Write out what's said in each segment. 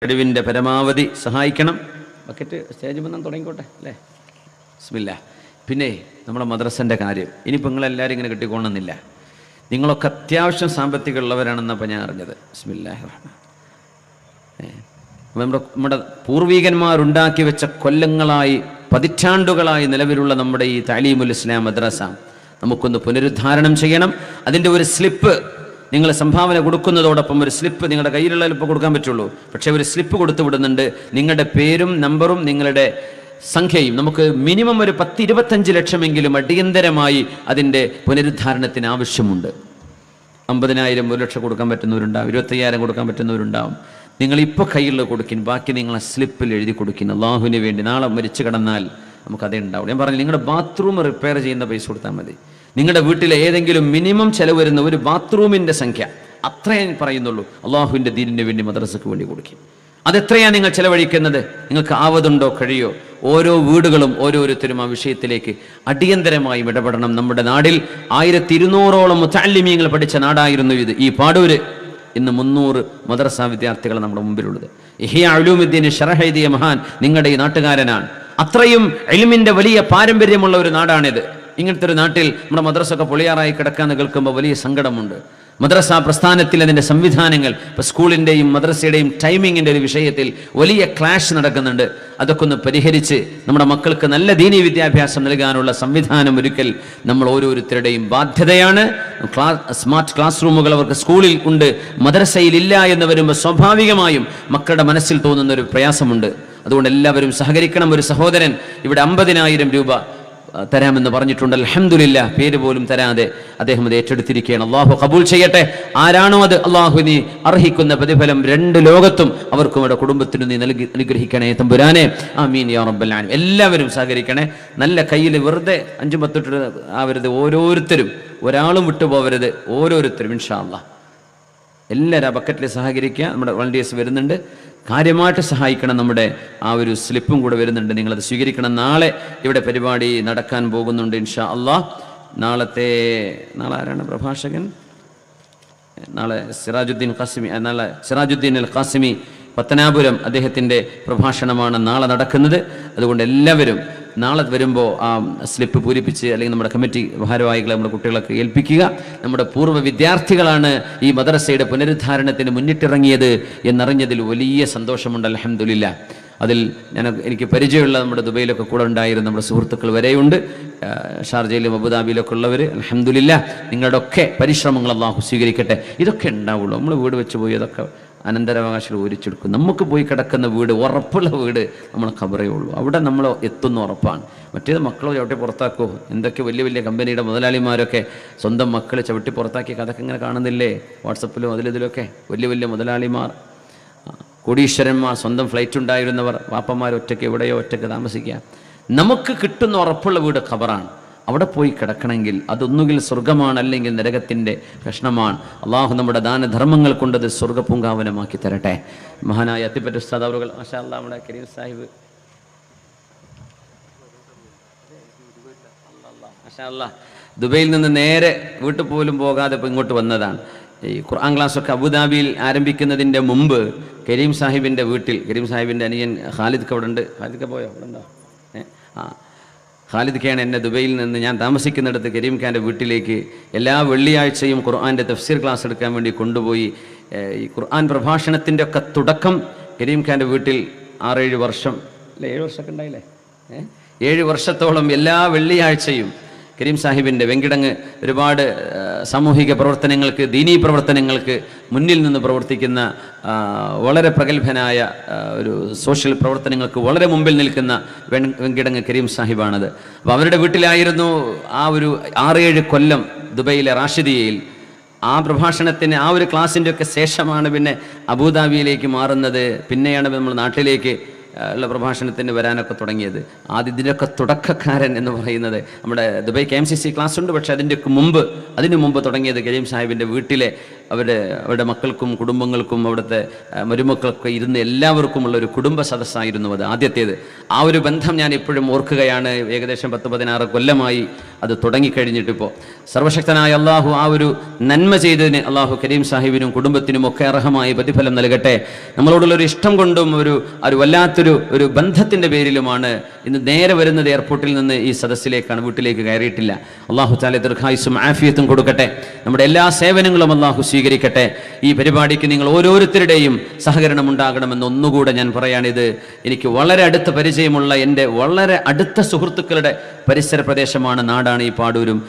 കഴിവിൻ്റെ പരമാവധി സഹായിക്കണം. ബക്കറ്റ് സ്റ്റേജ് ബന്ധം തുടങ്ങിക്കോട്ടെ അല്ലേ? ബിസ്മില്ലാ. പിന്നെ നമ്മളെ മദ്രസൻ്റെ കാര്യം ഇനിയിപ്പോൾ നിങ്ങളെല്ലാവരും ഇങ്ങനെ കിട്ടിക്കൊള്ളുന്നില്ല. നിങ്ങളൊക്കെ അത്യാവശ്യം സാമ്പത്തികം ഉള്ളവരാണെന്നപ്പോൾ ഞാൻ അറിഞ്ഞത്. ബിസ്മില്ലാഹിർ റഹ്മാൻ. നമ്മുടെ പൂർവികന്മാരുണ്ടാക്കി വെച്ച കൊല്ലങ്ങളായി പതിറ്റാണ്ടുകളായി നിലവിലുള്ള നമ്മുടെ ഈ തഅലീമുൽ ഇസ്ലാം മദ്രസ നമുക്കൊന്ന് പുനരുദ്ധാരണം ചെയ്യണം. അതിൻ്റെ ഒരു സ്ലിപ്പ് നിങ്ങൾ സംഭാവന കൊടുക്കുന്നതോടൊപ്പം ഒരു സ്ലിപ്പ് നിങ്ങളുടെ കയ്യിലുള്ള ഇപ്പോൾ കൊടുക്കാൻ പറ്റുള്ളൂ. പക്ഷേ ഒരു സ്ലിപ്പ് കൊടുത്തു വിടുന്നുണ്ട്. നിങ്ങളുടെ പേരും നമ്പറും നിങ്ങളുടെ സംഖ്യയും നമുക്ക് മിനിമം ഒരു 10-25 ലക്ഷമെങ്കിലും അടിയന്തരമായി അതിൻ്റെ പുനരുദ്ധാരണത്തിന് ആവശ്യമുണ്ട്. 50,000 1 ലക്ഷം കൊടുക്കാൻ പറ്റുന്നവരുണ്ടാവും, 25,000 കൊടുക്കാൻ പറ്റുന്നവരുണ്ടാവും. നിങ്ങളിപ്പോൾ കയ്യിലുള്ള കൊടുക്കിൻ, ബാക്കി നിങ്ങൾ ആ സ്ലിപ്പിൽ എഴുതി കൊടുക്കിൻ. അള്ളാഹുവിന് വേണ്ടി നാളെ മരിച്ചു കിടന്നാൽ നമുക്കതേ ഉണ്ടാവും. ഞാൻ പറഞ്ഞു, നിങ്ങളുടെ ബാത്റൂം റിപ്പയർ ചെയ്യുന്ന പൈസ കൊടുത്താൽ മതി. നിങ്ങളുടെ വീട്ടിലെ ഏതെങ്കിലും മിനിമം ചെലവ് വരുന്ന ഒരു ബാത്റൂമിൻ്റെ സംഖ്യ അത്രയേ പറയുന്നുള്ളൂ. അള്ളാഹുവിൻ്റെ ദീനിന് വേണ്ടി മദ്രസയ്ക്ക് വേണ്ടി കൊടുക്കും. അതെത്രയാണ് നിങ്ങൾ ചെലവഴിക്കുന്നത്? നിങ്ങൾക്ക് ആവതുണ്ടോ, കഴിയോ? ഓരോ വീടുകളും ഓരോരുത്തരും ആ വിഷയത്തിലേക്ക് അടിയന്തരമായും ഇടപെടണം. നമ്മുടെ നാടിൽ 1200ഓളം മുതഅല്ലിമീങ്ങൾ പഠിച്ച നാടായിരുന്നു ഇത്. ഈ പാടൂര് ഇന്ന് 300 മദ്രസ വിദ്യാർത്ഥികൾ നമ്മുടെ മുമ്പിലുള്ളത്. ഇഹ്യാ ഉലൂമുദ്ദീൻ ശറഹ് എഴുതിയ മഹാൻ നിങ്ങളുടെ ഈ നാട്ടുകാരനാണ്. അത്രയും ഇൽമിന്റെ വലിയ പാരമ്പര്യമുള്ള ഒരു നാടാണിത്. ഇങ്ങനത്തെ ഒരു നാട്ടിൽ നമ്മുടെ മദ്രസൊക്കെ പൊളിയാറായി കിടക്കാന്ന് കേൾക്കുമ്പോൾ വലിയ സങ്കടമുണ്ട്. മദ്രസ പ്രസ്ഥാനത്തിൽ അതിൻ്റെ സംവിധാനങ്ങൾ, ഇപ്പോൾ സ്കൂളിൻ്റെയും മദ്രസയുടെയും ടൈമിങ്ങിൻ്റെ ഒരു വിഷയത്തിൽ വലിയ ക്ലാഷ് നടക്കുന്നുണ്ട്. അതൊക്കെ ഒന്ന് പരിഹരിച്ച് നമ്മുടെ മക്കൾക്ക് നല്ല ദീനീ വിദ്യാഭ്യാസം നൽകാനുള്ള സംവിധാനം ഒരുക്കൽ നമ്മൾ ഓരോരുത്തരുടെയും ബാധ്യതയാണ്. സ്മാർട്ട് ക്ലാസ് റൂമുകൾ അവർക്ക് സ്കൂളിൽ ഉണ്ട്, മദ്രസയിൽ ഇല്ല എന്ന് വരുമ്പോൾ സ്വാഭാവികമായും മക്കളുടെ മനസ്സിൽ തോന്നുന്ന ഒരു പ്രയാസമുണ്ട്. അതുകൊണ്ട് എല്ലാവരും സഹകരിക്കണം. ഒരു സഹോദരൻ ഇവിടെ 50,000 രൂപ തരാമെന്ന് പറഞ്ഞിട്ടുണ്ട്. അൽഹംദുലില്ലാ, പേര് പോലും തരാതെ അദ്ദേഹം അത് ഏറ്റെടുത്തിരിക്കുകയാണ്. അള്ളാഹു കബൂൽ ചെയ്യട്ടെ. ആരാണോ അത് അള്ളാഹുവിന് അർഹിക്കുന്ന പ്രതിഫലം 2 ലോകത്തും അവർക്കും അവരുടെ കുടുംബത്തിനും നീ നൽകി അനുഗ്രഹിക്കണേ തമ്പുരാനെ. ആമീൻ യാ റബ്ബൽ ആലമീൻ. എല്ലാവരും സഹകരിക്കണേ. നല്ല കയ്യിൽ വെറുതെ 5-10 ആവരുത്. ഓരോരുത്തരും, ഒരാളും വിട്ടുപോകരുത്. ഓരോരുത്തരും ഇൻഷാ അല്ലാഹ് എല്ലാവരും ആ ബക്കറ്റിൽ സഹകരിക്കുക. നമ്മുടെ വളണ്ടിയേഴ്സ് വരുന്നുണ്ട്, കാര്യമായിട്ട് സഹായിക്കണം. നമ്മുടെ ആ ഒരു സ്ലിപ്പും കൂടെ വരുന്നുണ്ട്, നിങ്ങളത് സ്വീകരിക്കണം. നാളെ ഇവിടെ പരിപാടി നടക്കാൻ പോകുന്നുണ്ട് ഇൻഷാ അല്ലാഹ്. നാളെ ആരാണ് പ്രഭാഷകൻ? നാളെ സിറാജുദ്ദീൻ അൽ ഖാസിമി പത്തനാപുരം, അദ്ദേഹത്തിൻ്റെ പ്രഭാഷണമാണ് നാളെ നടക്കുന്നത്. അതുകൊണ്ട് എല്ലാവരും നാളെ വരുമ്പോൾ ആ സ്ലിപ്പ് പൂരിപ്പിച്ച് അല്ലെങ്കിൽ നമ്മുടെ കമ്മിറ്റി ഭാരവാഹികളെ നമ്മുടെ കുട്ടികളൊക്കെ ഏൽപ്പിക്കുക. നമ്മുടെ പൂർവ്വ വിദ്യാർത്ഥികളാണ് ഈ മദ്രസയുടെ പുനരുദ്ധാരണത്തിന് മുന്നിട്ടിറങ്ങിയത് എന്നറിഞ്ഞതിൽ വലിയ സന്തോഷമുണ്ട്. അൽഹംദുലില്ലാ. അതിൽ എനിക്ക് പരിചയമുള്ള നമ്മുടെ ദുബൈയിലൊക്കെ കൂടെ ഉണ്ടായിരുന്ന നമ്മുടെ സുഹൃത്തുക്കൾ വരെയുണ്ട്, ഷാർജയിലും അബുദാബിയിലൊക്കെ ഉള്ളവർ. അൽഹംദുലില്ലാ, നിങ്ങളുടെ ഒക്കെ പരിശ്രമങ്ങൾ അല്ലാഹു സ്വീകരിക്കട്ടെ. ഇതൊക്കെ ഉണ്ടാവുള്ളൂ. നമ്മൾ വീട് വെച്ച് പോയി അതൊക്കെ അനന്തരാവകാശികൾ ഓരിച്ചെടുക്കും. നമുക്ക് പോയി കിടക്കുന്ന വീട്, ഉറപ്പുള്ള വീട് നമ്മൾ ഖബറേ ഉള്ളൂ. അവിടെ നമ്മൾ എത്തുന്ന ഉറപ്പാണ്. മറ്റേത് മക്കളോ ചവിട്ടി പുറത്താക്കോ, എന്തൊക്കെ വലിയ വലിയ കമ്പനിയുടെ മുതലാളിമാരൊക്കെ സ്വന്തം മക്കളെ ചവിട്ടി പുറത്താക്കിയ കഥയൊക്കെ ഇങ്ങനെ കാണുന്നില്ലേ വാട്സപ്പിലും അതിലിതിലൊക്കെ. വലിയ വലിയ മുതലാളിമാർ, കോടീശ്വരന്മാർ, സ്വന്തം ഫ്ലൈറ്റ് ഉണ്ടായിരുന്നവർ, വാപ്പന്മാർ ഒറ്റയ്ക്ക് എവിടെയോ ഒറ്റയ്ക്ക് താമസിക്കുക. നമുക്ക് കിട്ടുന്ന ഉറപ്പുള്ള വീട് ഖബറാണ്. അവിടെ പോയി കിടക്കണമെങ്കിൽ അതൊന്നുകിൽ സ്വർഗമാണ്, അല്ലെങ്കിൽ നരകത്തിൻ്റെ പ്രശ്നമാണ്. അള്ളാഹു നമ്മുടെ ദാനധർമ്മങ്ങൾ കൊണ്ടത് സ്വർഗപൂങ്കാവനമാക്കി തരട്ടെ. മഹാനായ അത്തിപ്പറ്റ ഉസ്താദ് അവറുകൾ മാഷാ അല്ലാഹ്, നമ്മുടെ കരീം സാഹിബ് മാഷാ അല്ലാഹ് ദുബൈയിൽ നിന്ന് നേരെ വീട്ടിൽ പോലും പോകാതെ ഇപ്പോൾ ഇങ്ങോട്ട് വന്നതാണ്. ഈ ഖുർആൻ ക്ലാസ്സൊക്കെ അബുദാബിയിൽ ആരംഭിക്കുന്നതിൻ്റെ മുമ്പ് കരീം സാഹിബിൻ്റെ വീട്ടിൽ, കരീം സാഹിബിൻ്റെ അനിയൻ ഖാലിദ് അവിടെ ഉണ്ട്. ഖാലിദ് പോയോ? അവിടെ ഉണ്ടോ? ഖാലിദ് ഖാൻ എന്നെ ദുബൈയിൽ നിന്ന്, ഞാൻ താമസിക്കുന്നിടത്ത് കരീം ഖാൻ്റെ വീട്ടിലേക്ക് എല്ലാ വെള്ളിയാഴ്ചയും ഖുർആൻ്റെ തഫ്സീർ ക്ലാസ് എടുക്കാൻ വേണ്ടി കൊണ്ടുപോയി. ഈ ഖുർആൻ പ്രഭാഷണത്തിൻ്റെ ഒക്കെ തുടക്കം കരീം ഖാൻ്റെ വീട്ടിൽ 6-7 വർഷം അല്ലേ, 7 വർഷമൊക്കെ ഉണ്ടായില്ലേ, 7 വർഷത്തോളം എല്ലാ വെള്ളിയാഴ്ചയും കരീം സാഹിബിൻ്റെ വെങ്കിടങ്ങ് ഒരുപാട് സാമൂഹിക പ്രവർത്തനങ്ങൾക്ക്, ദീനീ പ്രവർത്തനങ്ങൾക്ക് മുന്നിൽ നിന്ന് പ്രവർത്തിക്കുന്ന വളരെ പ്രഗത്ഭനായ ഒരു സോഷ്യൽ പ്രവർത്തനങ്ങൾക്ക് വളരെ മുമ്പിൽ നിൽക്കുന്ന വെങ്കിടങ്ങ് കരീം സാഹിബാണത്. അപ്പോൾ അവരുടെ വീട്ടിലായിരുന്നു ആ ഒരു 6-7 കൊല്ലം ദുബൈയിലെ റാഷിദിയയിൽ. ആ പ്രഭാഷണത്തിന് ആ ഒരു ക്ലാസ്സിൻ്റെ ഒക്കെ ശേഷമാണ് പിന്നെ അബുദാബിയിലേക്ക് മാറുന്നത്. പിന്നെയാണ് നമ്മൾ നാട്ടിലേക്ക് ഉള്ള പ്രഭാഷണത്തിന് വരാനൊക്കെ തുടങ്ങിയത്. ആദ്യം ഇതിൻ്റെയൊക്കെ തുടക്കക്കാരൻ എന്ന് പറയുന്നത് നമ്മുടെ ദുബായ് KMCC ക്ലാസ് ഉണ്ട്, പക്ഷേ അതിനു മുമ്പ് തുടങ്ങിയത് കരീം സാഹിബിൻ്റെ വീട്ടിലെ അവരുടെ മക്കൾക്കും കുടുംബങ്ങൾക്കും അവിടുത്തെ മരുമക്കൾക്കൊക്കെ ഇരുന്ന് എല്ലാവർക്കുമുള്ള ഒരു കുടുംബ സദസ്സായിരുന്നു അത് ആദ്യത്തേത്. ആ ഒരു ബന്ധം ഞാൻ എപ്പോഴും ഓർക്കുകയാണ്. ഏകദേശം 10-16 കൊല്ലമായി അത് തുടങ്ങിക്കഴിഞ്ഞിട്ടിപ്പോൾ. സർവശക്തനായ അള്ളാഹു ആ ഒരു നന്മ ചെയ്തതിന് അള്ളാഹു കരീം സാഹിബിനും കുടുംബത്തിനും ഒക്കെ അർഹമായ പ്രതിഫലം നൽകട്ടെ. നമ്മളോടുള്ളൊരു ഇഷ്ടം കൊണ്ടും ഒരു വല്ലാത്തൊരു ബന്ധത്തിൻ്റെ പേരിലുമാണ് ഇന്ന് നേരെ വരുന്നത്. എയർപോർട്ടിൽ നിന്ന് ഈ സദസ്സിലേക്കാണ്, വീട്ടിലേക്ക് കയറിയിട്ടില്ല. അള്ളാഹു തആല ദീർഘായുസ്സും ആഫിയത്തും കൊടുക്കട്ടെ. നമ്മുടെ എല്ലാ സേവനങ്ങളും അള്ളാഹു സ്വീകരിക്കട്ടെ. ഈ പരിപാടിക്ക് നിങ്ങൾ ഓരോരുത്തരുടെയും സഹകരണം ഉണ്ടാകണമെന്ന് ഒന്നുകൂടെ ഞാൻ പറയാണിത്. എനിക്ക് വളരെ അടുത്ത പരിചയമുള്ള എൻ്റെ വളരെ അടുത്ത സുഹൃത്തുക്കളുടെ പരിസര പ്രദേശമാണ്, നാടാണ് ഈ പാടൂരും.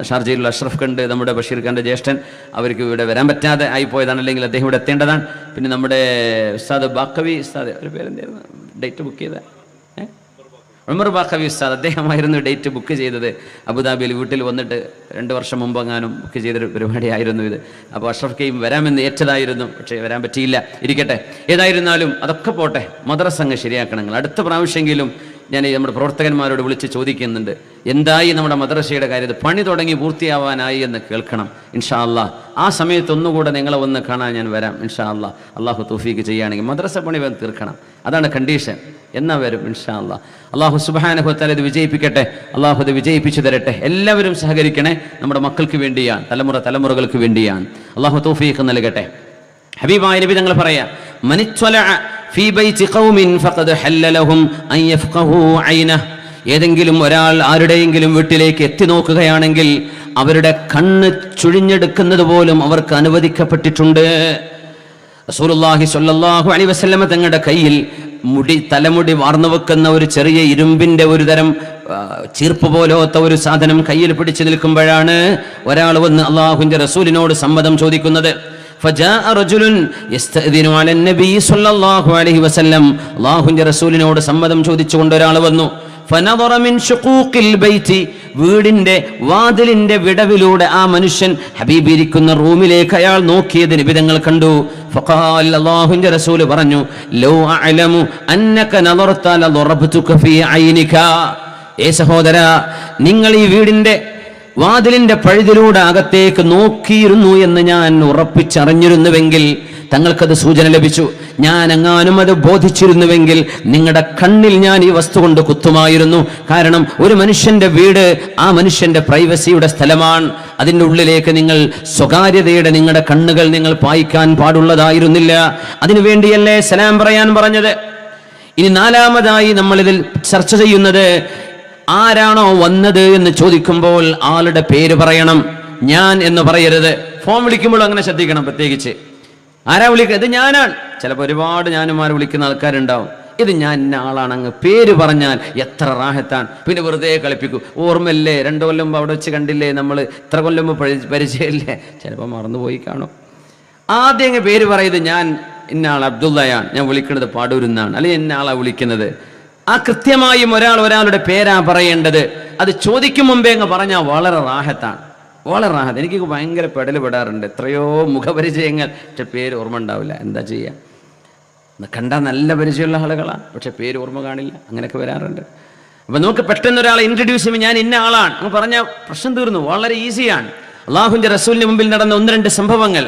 ഷാർജയിലുള്ള അഷ്റഫ് ഖണ്ട്, നമ്മുടെ ബഷീർ ഖാൻ്റെ ജ്യേഷ്ഠൻ, അവർക്ക് ഇവിടെ വരാൻ പറ്റാതെ ആയിപ്പോയതാണ്, അല്ലെങ്കിൽ അദ്ദേഹം ഇവിടെ എത്തേണ്ടതാണ്. പിന്നെ നമ്മുടെ ഉസ്താദ് ബാക്കവി ഉസ്താദ്, ഒരു പേരെന്തായിരുന്നു, ഡേറ്റ് ബുക്ക് ചെയ്ത ഉമർ ബാക്കവി ഉസ്താദ്, അദ്ദേഹമായിരുന്നു ഡേറ്റ് ബുക്ക് ചെയ്തത്. അബുദാബിയിൽ വീട്ടിൽ വന്നിട്ട് 2 വർഷം മുമ്പ് എങ്ങാനും ബുക്ക് ചെയ്തൊരു പരിപാടിയായിരുന്നു ഇത്. അപ്പോൾ അഷ്റഫ് കെയും വരാമെന്ന് ഏറ്റതായിരുന്നു, പക്ഷേ വരാൻ പറ്റിയില്ല. ഇരിക്കട്ടെ, ഏതായിരുന്നാലും അതൊക്കെ പോട്ടെ. മദ്രസ അങ്ങ് ശരിയാക്കണമെങ്കിൽ അടുത്ത പ്രാവശ്യമെങ്കിലും ഞാൻ നമ്മുടെ പ്രവർത്തകന്മാരോട് വിളിച്ച് ചോദിക്കുന്നുണ്ട്, എന്തായി നമ്മുടെ മദ്രസയുടെ കാര്യം, പണി തുടങ്ങി പൂർത്തിയാവാനായി എന്ന് കേൾക്കണം. ഇൻഷാ അല്ലാഹ് ആ സമയത്ത് ഒന്നുകൂടെ നിങ്ങളെ ഒന്ന് കാണാൻ ഞാൻ വരാം. ഇൻഷാ അല്ലാഹ് അള്ളാഹു തൗഫീക്ക് ചെയ്യുകയാണെങ്കിൽ മദ്രസ പണി വേഗം തീർക്കണം, അതാണ് കണ്ടീഷൻ. എന്നാ വരും ഇൻഷാ അല്ലാഹ്. അള്ളാഹു സുബ്ഹാനഹു വ തആല ഇത് വിജയിപ്പിക്കട്ടെ. അള്ളാഹു ഇത് വിജയിപ്പിച്ചു തരട്ടെ. എല്ലാവരും സഹകരിക്കണേ. നമ്മുടെ മക്കൾക്ക് വേണ്ടിയാണ്, തലമുറകൾക്ക് വേണ്ടിയാണ്. അള്ളാഹു തൗഫീഖ് നൽകട്ടെ. ഹബീബായ നബി തങ്ങൾ പറയാ, ഏതെങ്കിലും ഒരാൾ ആരുടെയെങ്കിലും വീട്ടിലേക്ക് എത്തി നോക്കുകയാണെങ്കിൽ അവരുടെ കണ്ണ് ചുഴിഞ്ഞെടുക്കുന്നത് പോലും അവർക്ക് അനുവദിക്കപ്പെട്ടിട്ടുണ്ട്. റസൂലുള്ളാഹി സ്വല്ലല്ലാഹു അലൈഹി വസല്ലമ തങ്ങളുടെ കയ്യിൽ തലമുടി വാർന്നു വെക്കുന്ന ഒരു ചെറിയ ഇരുമ്പിന്റെ ഒരു തരം ചീർപ്പ് പോലത്തെ ഒരു സാധനം കയ്യിൽ പിടിച്ചു നിൽക്കുമ്പോഴാണ് ഒരാൾ വന്ന് അള്ളാഹുവിന്റെ റസൂലിനോട് സമ്മതം ചോദിക്കുന്നത്. فجاء رجل يستأذن على النبي صلى الله عليه وسلم. അല്ലാഹുവിന്റെ റസൂലിനോട് സമ്മതം ചോദിച്ചുകൊണ്ട് ഒരാൾ വന്നു. فنظر من شقوق البيت. വീടിന്റെ വാതിലിന്റെ വിടവിലൂടെ ആ മനുഷ്യൻ ഹബീബ് ഇരിക്കുന്ന റൂമിലേക്ക് അയാൾ നോക്കിയത് നബി തങ്ങൾ കണ്ടു. فقال അല്ലാഹുവിന്റെ റസൂൽ പറഞ്ഞു, ലൗ അഅലമു അന്നക നദർത ലദറബ്തുക ഫീ ഐനിക. ഏ സഹോദര, നിങ്ങൾ ഈ വീടിന്റെ വാതിലിന്റെ പഴുതിലൂടെ അകത്തേക്ക് നോക്കിയിരുന്നു എന്ന് ഞാൻ ഉറപ്പിച്ചറിഞ്ഞിരുന്നുവെങ്കിൽ, തങ്ങൾക്കത് സൂചന ലഭിച്ചു, ഞാൻ എങ്ങാനും അത് ബോധിച്ചിരുന്നുവെങ്കിൽ നിങ്ങളുടെ കണ്ണിൽ ഞാൻ ഈ വസ്തു കൊണ്ട് കുത്തുമായിരുന്നു. കാരണം ഒരു മനുഷ്യന്റെ വീട് ആ മനുഷ്യന്റെ പ്രൈവസിയുടെ സ്ഥലമാണ്. അതിൻ്റെ ഉള്ളിലേക്ക് നിങ്ങൾ സ്വകാര്യതയുടെ നിങ്ങളുടെ കണ്ണുകൾ നിങ്ങൾ പായിക്കാൻ പാടുള്ളതായിരുന്നില്ല. അതിനുവേണ്ടിയല്ലേ സലാം പറയാൻ പറഞ്ഞത്. ഇനി 4-മതായി നമ്മളിതിൽ ചർച്ച ചെയ്യുന്നത്, ആരാണോ വന്നത് എന്ന് ചോദിക്കുമ്പോൾ ആളുടെ പേര് പറയണം, ഞാൻ എന്ന് പറയരുത്. ഫോൺ വിളിക്കുമ്പോൾ അങ്ങനെ ശ്രദ്ധിക്കണം. പ്രത്യേകിച്ച് ആരാ വിളിക്കുക, ഇത് ഞാനാണ്. ചിലപ്പോൾ ഒരുപാട് ഞാനുമാർ വിളിക്കുന്ന ആൾക്കാരുണ്ടാവും. ഇത് ഞാൻ ഇന്ന ആളാണ്, അങ്ങ് പേര് പറഞ്ഞാൽ എത്ര റാഹത്താണ്. പിന്നെ വെറുതെ കളിപ്പിക്കും, ഓർമ്മയില്ലേ, 2 കൊല്ലം മുമ്പ് അവിടെ വെച്ച് കണ്ടില്ലേ, നമ്മൾ ഇത്ര കൊല്ലം മുമ്പ് പരിചയമില്ലേ, ചിലപ്പോൾ മറന്നുപോയി കാണും. ആദ്യം അങ്ങ് പേര് പറയുന്നത്, ഞാൻ ഇന്ന ആൾ അബ്ദുള്ളയാണ്, ഞാൻ വിളിക്കുന്നത് പാടൂരിന്നാണ്, അല്ലെങ്കിൽ ഇന്ന ആളാണ് വിളിക്കുന്നത്. ആ കൃത്യമായും ഒരാളുടെ പേരാ പറയേണ്ടത്. അത് ചോദിക്കും മുമ്പേ അങ്ങ് പറഞ്ഞാൽ വളരെ റാഹത്താണ്, വളരെ റാഹത്ത്. എനിക്ക് ഭയങ്കര പെടാറുണ്ട്. എത്രയോ മുഖപരിചയങ്ങൾ, പക്ഷെ പേര് ഓർമ്മ ഉണ്ടാവില്ല. എന്താ ചെയ്യുക, കണ്ടാൽ നല്ല പരിചയമുള്ള ആളുകളാണ്, പക്ഷെ പേര് ഓർമ്മ കാണില്ല. അങ്ങനെയൊക്കെ വരാറുണ്ട്. അപ്പം നമുക്ക് പെട്ടെന്ന് ഒരാളെ ഇൻട്രൊഡ്യൂസ് ചെയ്യുമ്പോൾ ഞാൻ ഇന്ന ആളാണ് അങ്ങ് പറഞ്ഞാൽ പ്രശ്നം തീർന്നു, വളരെ ഈസിയാണ്. അള്ളാഹുവിൻ്റെ റസൂലിന് മുമ്പിൽ നടന്ന 1-2 സംഭവങ്ങൾ.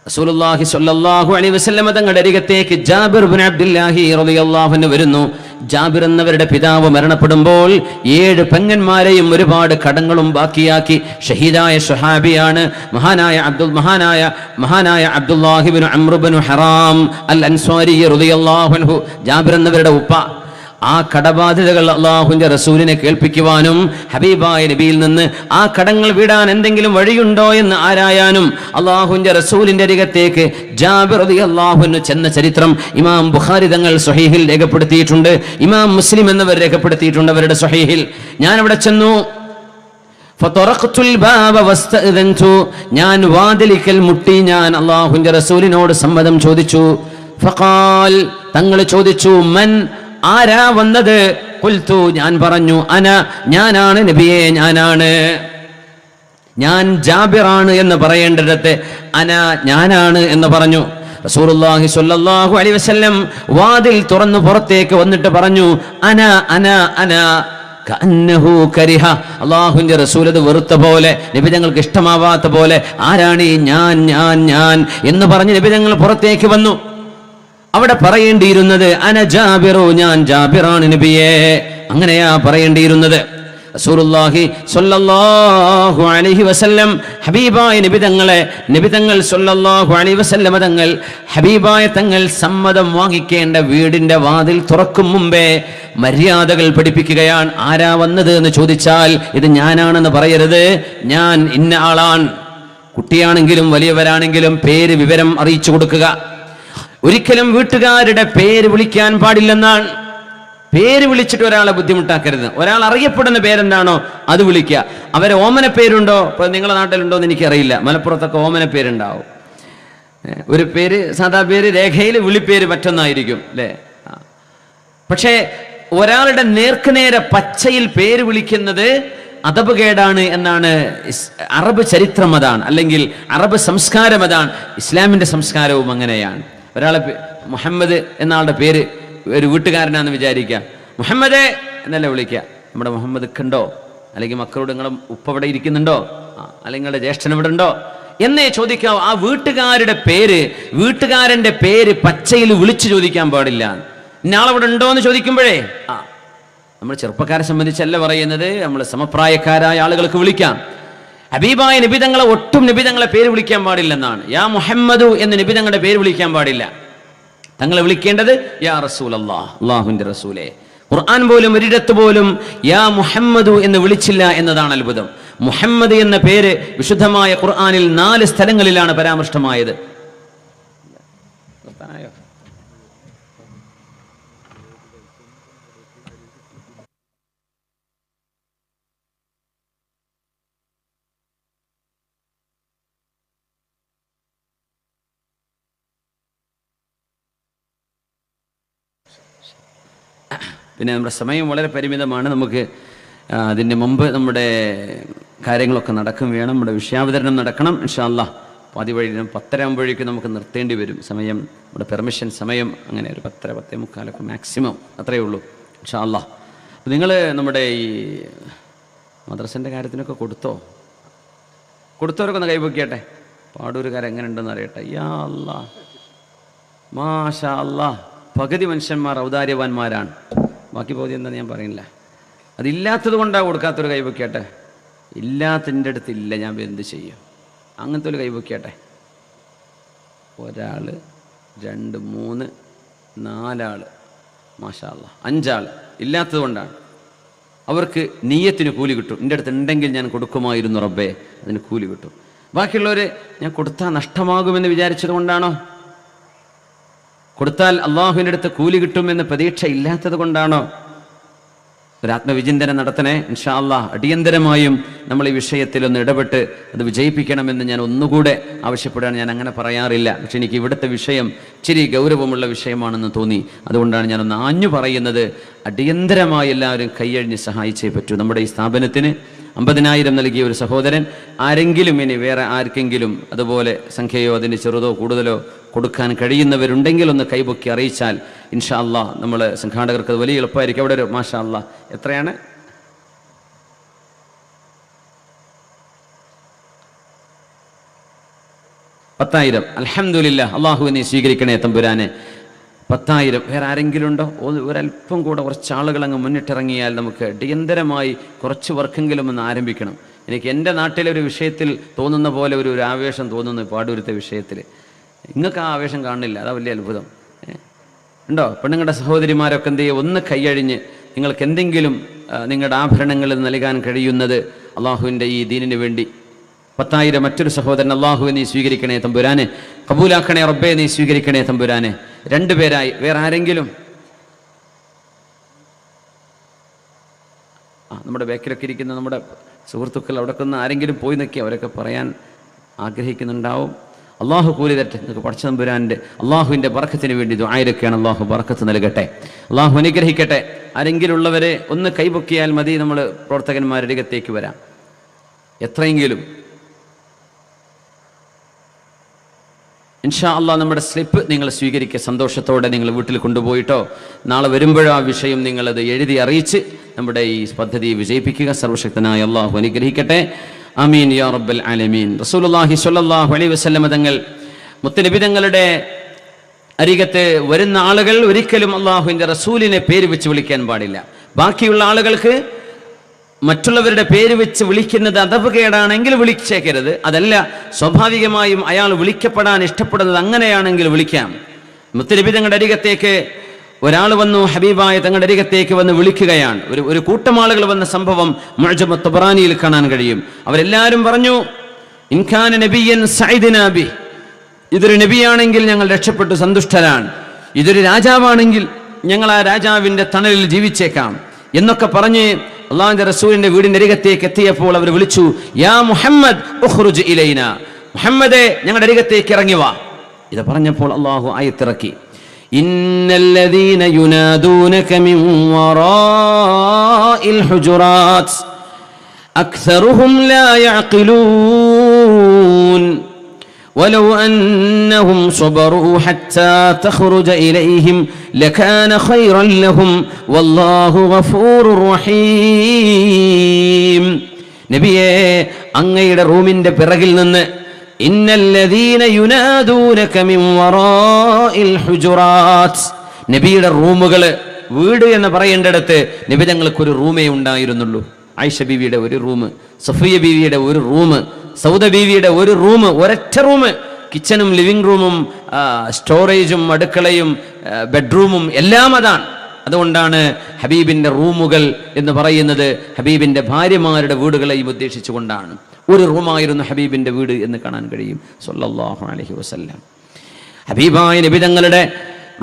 റസൂലുള്ളാഹി സ്വല്ലല്ലാഹു അലൈഹി വസല്ലം തങ്ങളുടെ അരികത്തേക്ക് ജാബിർ ഇബ്നു അബ്ദുല്ലാഹി റളിയല്ലാഹു അൻഹു വരുന്നു. ജാബിർ എന്നവരുടെ പിതാവ് മരണപ്പെടുമ്പോൾ 7 പെങ്ങന്മാരെയും ഒരുപാട് കടങ്ങളും ബാക്കിയാക്കി ഷഹീദായ സ്വഹാബിയാണ് മഹാനായ അബ്ദുല്ലാഹി ഇബ്നു അംർ ഇബ്നു ഹറാം അൽ അൻസ്വാരി റളിയല്ലാഹു അൻഹു. ജാബിർ എന്നവരുടെ ഉപ്പ ആ കടബാധ്യതകൾ അള്ളാഹുവിന്റെ റസൂലിനെ കേൾപ്പിക്കുവാനും ഹബീബായ നബിയിൽ നിന്ന് ആ കടങ്ങൾ വിടാൻ എന്തെങ്കിലും വഴിയുണ്ടോ എന്ന് ആരായാനും അള്ളാഹുവിന്റെ റസൂലിന്റെ അരികത്തേക്ക് ജാബിർ റളിയല്ലാഹു അൻഹു ചെന്ന ചരിത്രം ഇമാം ബുഖാരി തങ്ങൾ സ്വഹീഹിൽ രേഖപ്പെടുത്തിയിട്ടുണ്ട്. ഇമാം മുസ്ലിം എന്നിവർ രേഖപ്പെടുത്തിയിട്ടുണ്ട് അവരുടെ സ്വഹീഹിൽ. ഞാൻ അവിടെ ചെന്നു, ഞാൻ വാതിലിക്കൽ മുട്ടി, ഞാൻ അള്ളാഹുവിന്റെ റസൂലിനോട് സമ്മതം ചോദിച്ചു. ഫഖാൽ, തങ്ങൾ ചോദിച്ചു, മൻ, ആരാ വന്നത്? ഖുൽതു, ഞാൻ പറഞ്ഞു, ഞാനാണ് നബിയെ, ഞാൻ ജാബിറാണ് എന്ന് പറയേണ്ടിടത്ത് ഞാനാണ് എന്ന് പറഞ്ഞു. റസൂലുള്ളാഹി സ്വല്ലല്ലാഹു അലൈഹി വസല്ലം വാതിൽ തുറന്നു പുറത്തേക്ക് വന്നിട്ട് പറഞ്ഞു, അന അന അന കഅന്നഹു കരിഹ. അല്ലാഹുവിന്റെ റസൂൽ അത് വെറുത്ത പോലെ, നബി തങ്ങൾക്ക് ഇഷ്ടമാവാത്ത പോലെ, ആരാണ് ഈ ഞാൻ ഞാൻ ഞാൻ എന്ന് പറഞ്ഞ് നബി തങ്ങൾ പുറത്തേക്ക് വന്നു. അവിടെ പറയേണ്ടിയിരുന്നത് അന ജാബിറു, ഞാൻ ജാബിറാണ് നബിയേ, അങ്ങനെയാ പറയേണ്ടിയിരുന്നത്. റസൂലുള്ളാഹി സ്വല്ലല്ലാഹു അലൈഹി വസല്ലം ഹബീബായ നബി തങ്ങൾ സ്വല്ലല്ലാഹു അലൈഹി വസല്ലം തങ്ങൾ ഹബീബായ തങ്ങൾ സമ്മതം വാങ്ങിക്കേണ്ട വീടിന്റെ വാതിൽ തുറക്കും മുമ്പേ മര്യാദകൾ പഠിപ്പിക്കുകയാണ്. ആരാ വന്നത് എന്ന് ചോദിച്ചാൽ ഇത് ഞാനാണെന്ന് പറയരുത്, ഞാൻ ഇന്ന ആളാണ്. കുട്ടിയാണെങ്കിലും വലിയവരാണെങ്കിലും പേര് വിവരം അറിയിച്ചു കൊടുക്കുക. ഒരിക്കലും വീട്ടുകാരുടെ പേര് വിളിക്കാൻ പാടില്ലെന്നാണ്. പേര് വിളിച്ചിട്ട് ഒരാളെ ബുദ്ധിമുട്ടാക്കരുത്. ഒരാൾ അറിയപ്പെടുന്ന പേരെന്താണോ അത് വിളിക്കുക. അവരെ ഓമന പേരുണ്ടോ? ഇപ്പൊ നിങ്ങളുടെ നാട്ടിലുണ്ടോ എന്ന് എനിക്കറിയില്ല. മലപ്പുറത്തൊക്കെ ഓമന പേരുണ്ടാവും. ഒരു പേര് സാധാ പേര്, രേഖയിൽ വിളിപ്പേര് മറ്റൊന്നായിരിക്കും അല്ലേ. പക്ഷേ ഒരാളുടെ നേർക്കുനേരെ പച്ചയിൽ പേര് വിളിക്കുന്നത് അദബുകേടാണ് എന്നാണ് അറബ് ചരിത്രം, അതാണ്. അല്ലെങ്കിൽ അറബ് സംസ്കാരം അതാണ്. ഇസ്ലാമിന്റെ സംസ്കാരവും അങ്ങനെയാണ്. ഒരാളെ മുഹമ്മദ് എന്ന ആളുടെ പേര് ഒരു വീട്ടുകാരനാണെന്ന് വിചാരിക്കുക, മുഹമ്മദേ എന്നല്ല വിളിക്കുക. നമ്മുടെ മുഹമ്മദ് കണ്ടോ, അല്ലെങ്കിൽ മക്കളോട് നിങ്ങളുടെ ഉപ്പ ഇവിടെ ഇരിക്കുന്നുണ്ടോ, അല്ലെങ്കിൽ നിങ്ങളുടെ ജ്യേഷ്ഠൻ ഇവിടെ ഉണ്ടോ എന്നേ ചോദിക്കാവൂ. ആ വീട്ടുകാരന്റെ പേര് പച്ചയിൽ വിളിച്ചു ചോദിക്കാൻ പാടില്ല. ഇന്നാളവിടെ ഉണ്ടോ എന്ന് ചോദിക്കുമ്പോഴേ നമ്മൾ ചെറുപ്പക്കാരെ സംബന്ധിച്ചല്ല പറയുന്നത്, നമ്മൾ സമപ്രായക്കാരായ ആളുകൾക്ക് വിളിക്കാം. ഹബീബായ നബിതങ്ങളെ ഒട്ടും നബിതങ്ങളെ പേര് വിളിക്കാൻ പാടില്ലെന്നാണ്. യാ മുഹമ്മദു എന്ന് നബിതങ്ങളുടെ പേര് വിളിക്കാൻ പാടില്ല. തങ്ങളെ വിളിക്കേണ്ടത് യാ റസൂലല്ലാഹ്, അല്ലാഹുവിന്റെ റസൂലേ. ഖുർആൻ പോലും ഒരിടത്ത് പോലും യാ മുഹമ്മദു എന്ന് വിളിച്ചില്ല എന്നതാണ് അത്ഭുതം. മുഹമ്മദ് എന്ന പേര് വിശുദ്ധമായ ഖുർആനിൽ 4 സ്ഥലങ്ങളിലാണ് പരാമർശമായത്. പിന്നെ നമ്മുടെ സമയം വളരെ പരിമിതമാണ്. നമുക്ക് അതിന് മുമ്പ് നമ്മുടെ കാര്യങ്ങളൊക്കെ നടക്കും വേണം. നമ്മുടെ വിഷയാവതരണം നടക്കണം ഇൻഷാ അല്ലാഹ്. പാതി വഴി 10:30 ആകുമ്പോഴേക്കും നമുക്ക് നിർത്തേണ്ടി വരും. സമയം നമ്മുടെ പെർമിഷൻ സമയം അങ്ങനെ ഒരു 10:30, 10:45 മാക്സിമം, അത്രയേ ഉള്ളൂ ഇൻഷാ അല്ലാഹ്. അപ്പോൾ നിങ്ങൾ നമ്മുടെ ഈ മദ്രസൻ്റെ കാര്യത്തിനൊക്കെ കൊടുത്തവരൊക്കെ ഒന്ന് കൈവയ്ക്കട്ടെ. പാടൂരുകാർ എങ്ങനെയുണ്ടെന്ന് അറിയട്ടെ. യാ അല്ലാഹ്, മാഷാ അല്ലാഹ്. പകുതി മനുഷ്യന്മാർ ഔദാര്യവാന്മാരാണ്, ബാക്കി പകുതി എന്താ ഞാൻ പറയുന്നില്ല. അതില്ലാത്തത് കൊണ്ടാണ് കൊടുക്കാത്തൊരു കൈവയ്ക്കട്ടെ. ഇല്ലാത്തതിൻ്റെ അടുത്തില്ല, ഞാൻ എന്ത് ചെയ്യും? അങ്ങനത്തെ ഒരു കൈവയ്ക്കട്ടെ. 1, 2, 3, 4 മാഷാ അല്ലാഹ്, 5 ഇല്ലാത്തത് കൊണ്ടാണ്. അവർക്ക് നീയത്തിന് കൂലി കിട്ടും. എൻ്റെ അടുത്ത് ഉണ്ടെങ്കിൽ ഞാൻ കൊടുക്കുമായിരുന്നു റബ്ബേ, അതിന് കൂലി കിട്ടും. ബാക്കിയുള്ളവർ ഞാൻ കൊടുത്താൽ നഷ്ടമാകുമെന്ന് വിചാരിച്ചത് കൊണ്ടാണോ? കൊടുത്താൽ അള്ളാഹുവിൻ്റെ അടുത്ത് കൂലി കിട്ടുമെന്ന് പ്രതീക്ഷ ഇല്ലാത്തത് കൊണ്ടാണോ? ഒരു ആത്മവിചിന്തനം നടത്തണേ ഇൻഷാ അല്ലാഹ്. അടിയന്തരമായും നമ്മൾ ഈ വിഷയത്തിലൊന്ന് ഇടപെട്ട് അത് വിജയിപ്പിക്കണമെന്ന് ഞാൻ ഒന്നുകൂടെ ആവശ്യപ്പെടുകയാണ്. ഞാൻ അങ്ങനെ പറയാറില്ല, പക്ഷെ എനിക്ക് ഇവിടുത്തെ വിഷയം ഇച്ചിരി ഗൗരവമുള്ള വിഷയമാണെന്ന് തോന്നി. അതുകൊണ്ടാണ് ഞാനൊന്ന് ആഞ്ഞു പറയുന്നത്. അടിയന്തരമായി എല്ലാവരും കൈയഴിഞ്ഞ് സഹായിച്ചേ പറ്റൂ. നമ്മുടെ ഈ സ്ഥാപനത്തിന് 50,000 നൽകിയ ഒരു സഹോദരൻ, ആരെങ്കിലും ഇനി വേറെ ആർക്കെങ്കിലും അതുപോലെ സംഖ്യയോ അതിന് ചെറുതോ കൂടുതലോ കൊടുക്കാൻ കഴിയുന്നവരുണ്ടെങ്കിൽ ഒന്ന് കൈപൊക്കി അറിയിച്ചാൽ ഇൻഷാ അല്ലാഹ് നമ്മൾ സംഘാടകർക്ക് അത് വലിയ എളുപ്പമായിരിക്കും. അവിടെ ഒരു മാഷാ അല്ലാഹ് എത്രയാണ്? 10,000. അൽഹംദുലില്ലാഹ്. അല്ലാഹുവിനെ സ്വീകരിക്കണേ തമ്പുരാനെ. 10,000. വേറെ ആരെങ്കിലും ഉണ്ടോ? ഒരല്പം കൂടെ കുറച്ച് ആളുകൾ അങ്ങ് മുന്നിട്ടിറങ്ങിയാൽ നമുക്ക് അടിയന്തരമായി കുറച്ച് വർക്കെങ്കിലും ഒന്ന് ആരംഭിക്കണം. എനിക്ക് എൻ്റെ നാട്ടിലെ ഒരു വിഷയത്തിൽ തോന്നുന്ന പോലെ ഒരു ആവേശം തോന്നുന്നു പാടൂരത്തെ വിഷയത്തിൽ. നിങ്ങൾക്ക് ആ ആവേശം കാണുന്നില്ല, അതാ വലിയ അത്ഭുതം. ഉണ്ടോ? പെണ്ണുങ്ങളുടെ സഹോദരിമാരൊക്കെ എന്ത് ചെയ്യുക, ഒന്ന് കൈയഴിഞ്ഞ് നിങ്ങൾക്ക് എന്തെങ്കിലും നിങ്ങളുടെ ആഭരണങ്ങളിൽ നൽകാൻ കഴിയുന്നത് അള്ളാഹുവിൻ്റെ ഈ ദീനിന് വേണ്ടി 10,000. മറ്റൊരു സഹോദരൻ, അള്ളാഹുവെ നീ സ്വീകരിക്കണേ തമ്പുരാനെ, കബൂലാക്കണേ റബ്ബേ നീ സ്വീകരിക്കണേ തമ്പുരാനെ. 2 പേരായി. വേറെ ആരെങ്കിലും? നമ്മുടെ ബാക്കിലൊക്കെ ഇരിക്കുന്ന നമ്മുടെ സുഹൃത്തുക്കൾ അവിടെയൊക്കെ ഒന്ന് ആരെങ്കിലും പോയി നിൽക്കി, അവരൊക്കെ പറയാൻ ആഗ്രഹിക്കുന്നുണ്ടാവും. അള്ളാഹു കൂലി തരട്ടെ. നിങ്ങൾക്ക് പഠിച്ച തമ്പുരാൻ്റെ അള്ളാഹുവിൻ്റെ ബർക്കത്തിന് വേണ്ടി ദുആയിരൊക്കെയാണ്. അള്ളാഹു ബർക്കത്ത് നൽകട്ടെ, അള്ളാഹു അനുഗ്രഹിക്കട്ടെ. ആരെങ്കിലും ഉള്ളവരെ ഒന്ന് കൈപൊക്കിയാൽ മതി, നമ്മൾ പ്രവർത്തകന്മാരുടെ അരികത്തേക്ക് വരാം. എത്രയെങ്കിലും ഇൻഷാ അള്ളാഹ് നമ്മുടെ സ്ലിപ്പ് നിങ്ങൾ സ്വീകരിക്കുക. സന്തോഷത്തോടെ നിങ്ങൾ വീട്ടിൽ കൊണ്ടുപോയിട്ടോ നാളെ വരുമ്പോഴോ ആ വിഷയം നിങ്ങളത് എഴുതി അറിയിച്ച് നമ്മുടെ ഈ പദ്ധതി വിജയിപ്പിക്കുക. സർവശക്തനായ അള്ളാഹു അനുഗ്രഹിക്കട്ടെ. ആമീൻ യാ റബ്ബൽ ആലമീൻ. റസൂലുള്ളാഹി സ്വല്ലല്ലാഹു അലൈഹി വസല്ലം തങ്ങൾ മുത്തുനബി തങ്ങളുടെ അരികത്ത് വരുന്ന ആളുകൾ ഒരിക്കലും അള്ളാഹുവിൻ്റെ റസൂലിനെ പേര് വെച്ച് വിളിക്കാൻ പാടില്ല. ബാക്കിയുള്ള ആളുകൾക്ക് മറ്റുള്ളവരുടെ പേര് വെച്ച് വിളിക്കുന്നത് അദബുകേടാണെങ്കിൽ വിളിച്ചേക്കരുത്. അതല്ല, സ്വാഭാവികമായും അയാൾ വിളിക്കപ്പെടാൻ ഇഷ്ടപ്പെടുന്നത് അങ്ങനെയാണെങ്കിൽ വിളിക്കാം. മുത്തുനബി തങ്ങളുടെ അരികത്തേക്ക് ഒരാൾ വന്നു, ഹബീബായ തങ്ങളുടെ അരികത്തേക്ക് വന്ന് വിളിക്കുകയാണ്. ഒരു കൂട്ടം ആളുകൾ വന്ന സംഭവം മുഅ്ജമു തബറാനിയിൽ കാണാൻ കഴിയും. അവരെല്ലാവരും പറഞ്ഞു, ഇൻകാന നബിയൻ സഅദ്നാ ബി, ഇതൊരു നബിയാണെങ്കിൽ ഞങ്ങൾ രക്ഷപ്പെട്ടു സന്തുഷ്ടരാണ്, ഇതൊരു രാജാവാണെങ്കിൽ ഞങ്ങൾ ആ രാജാവിൻ്റെ തണലിൽ ജീവിച്ചേക്കാം എന്നൊക്കെ പറഞ്ഞ് അള്ളാഹുവിന്റെ റസൂലിന്റെ വീടിന്റെ അരികത്തേക്ക് എത്തിയപ്പോൾ അവർ വിളിച്ചു, യാ മുഹമ്മദ് ഉഖ്റുജ് ഇലൈന, മുഹമ്മദേ ഞങ്ങളുടെ അരികത്തേക്ക് ഇറങ്ങി വാ. ഇത് പറഞ്ഞപ്പോൾ അള്ളാഹു ആയത്തിറക്കി, ഇന്നല്ലദീന യുനാദൂനക മിൻ വറാഇൽ ഹുജുറാത്ത് അക്സറുഹും ലാ യഅഖിലൂൻ ولو أنهم صبروا حتى تخرج إليهم لكان خيرا لهم والله غفور رحيم. നബിയേ, അങ്ങയുടെ റൂമിന്റെ പിറകിൽ നിന്ന് ഇന്നല്ലദീന യുനാദൂനക മിൻ വറാഇൽ ഹുജുറാത്ത്, നബിയുടെ റൂമുകൾ, വീട് എന്ന് പറയേണ്ടിടത്ത് നബി തങ്ങൾക്കൊരു റൂമേ ഉണ്ടായിരുന്നുള്ളൂ. ആയിഷ ബീവിയുടെ ഒരു റൂം, സഫിയ ബീവിയുടെ ഒരു റൂം, സൗദ ബീവിയുടെ ഒരു റൂം, ഒരൊറ്റ റൂം. കിച്ചണും ലിവിംഗ് റൂമും സ്റ്റോറേജും അടുക്കളയും ബെഡ്റൂമും എല്ലാം അതാണ്. അതുകൊണ്ടാണ് ഹബീബിന്റെ റൂമുകൾ എന്ന് പറയുന്നത് ഹബീബിന്റെ ഭാര്യമാരുടെ വീടുകളെയും ഉദ്ദേശിച്ചുകൊണ്ടാണ്. ഒരു റൂമായിരുന്നു ഹബീബിന്റെ വീട് എന്ന് കാണാൻ കഴിയും സല്ലല്ലാഹു അലൈഹി വസല്ലം. ഹബീബായ നബി തങ്ങളുടെ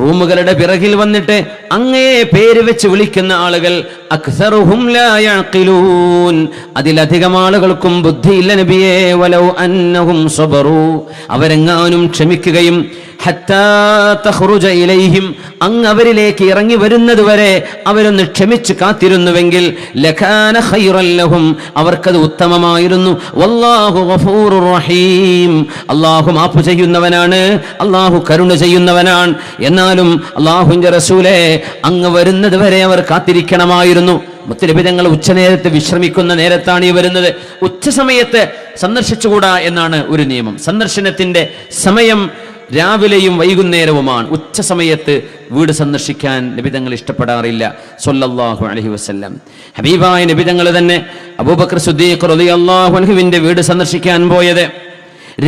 റൂമുകളുടെ പിറകിൽ വന്നിട്ട് അങ്ങയെ പേര് വെച്ച് വിളിക്കുന്ന ആളുകൾ അക്സറുഹും ലാ യഅഖിലൂൻ, അതിലധികം ആളുകൾക്കും ബുദ്ധിയില്ല നബിയേ. വലൗ അന്നഹും സബറു, അവരെങ്ങാനും ക്ഷമിക്കുകയും ഹത്താ തഖ്റുജ ഇലൈഹിം, അങ്ങ് അവരിലേക്ക് ഇറങ്ങി വരുന്നത് വരെ അവരൊന്ന് ക്ഷമിച്ച് കാത്തിരുന്നുവെങ്കിൽ ലകാന ഖൈറൻ ലഹും, അവർക്കത് ഉത്തമമായിരുന്നു. വല്ലാഹു ഗഫൂറുർ റഹീം, അല്ലാഹു മാപ്പ് ചെയ്യുന്നവനാണ്, അല്ലാഹു കരുണ ചെയ്യുന്നവനാണ്. എന്നാലും അല്ലാഹുവിന്റെ റസൂലേ, അങ്ങ് വരുന്നത് വരെ അവർ കാത്തിരിക്കണമായിരുന്നു. മുത്തുനബി തങ്ങൾ ഉച്ചനേരത്ത് വിശ്രമിക്കുന്ന നേരത്താണ് ഈ വരുന്നത്. ഉച്ച സമയത്ത് സന്ദർശിച്ചുകൂടാ എന്നാണ് ഒരു നിയമം. സന്ദർശനത്തിന്റെ സമയം രാവിലെയും വൈകുന്നേരവുമാണ്. ഉച്ച സമയത്ത് വീട് സന്ദർശിക്കാൻ നബി തങ്ങൾ ഇഷ്ടപ്പെടാറില്ല സ്വല്ലല്ലാഹു അലൈഹി വസല്ലം. ഹബീബായ നബി തങ്ങൾ തന്നെ അബൂബക്കർ സിദ്ദീഖ് റളിയല്ലാഹു അൻഹുവിന്റെ വീട് സന്ദർശിക്കാൻ പോയത്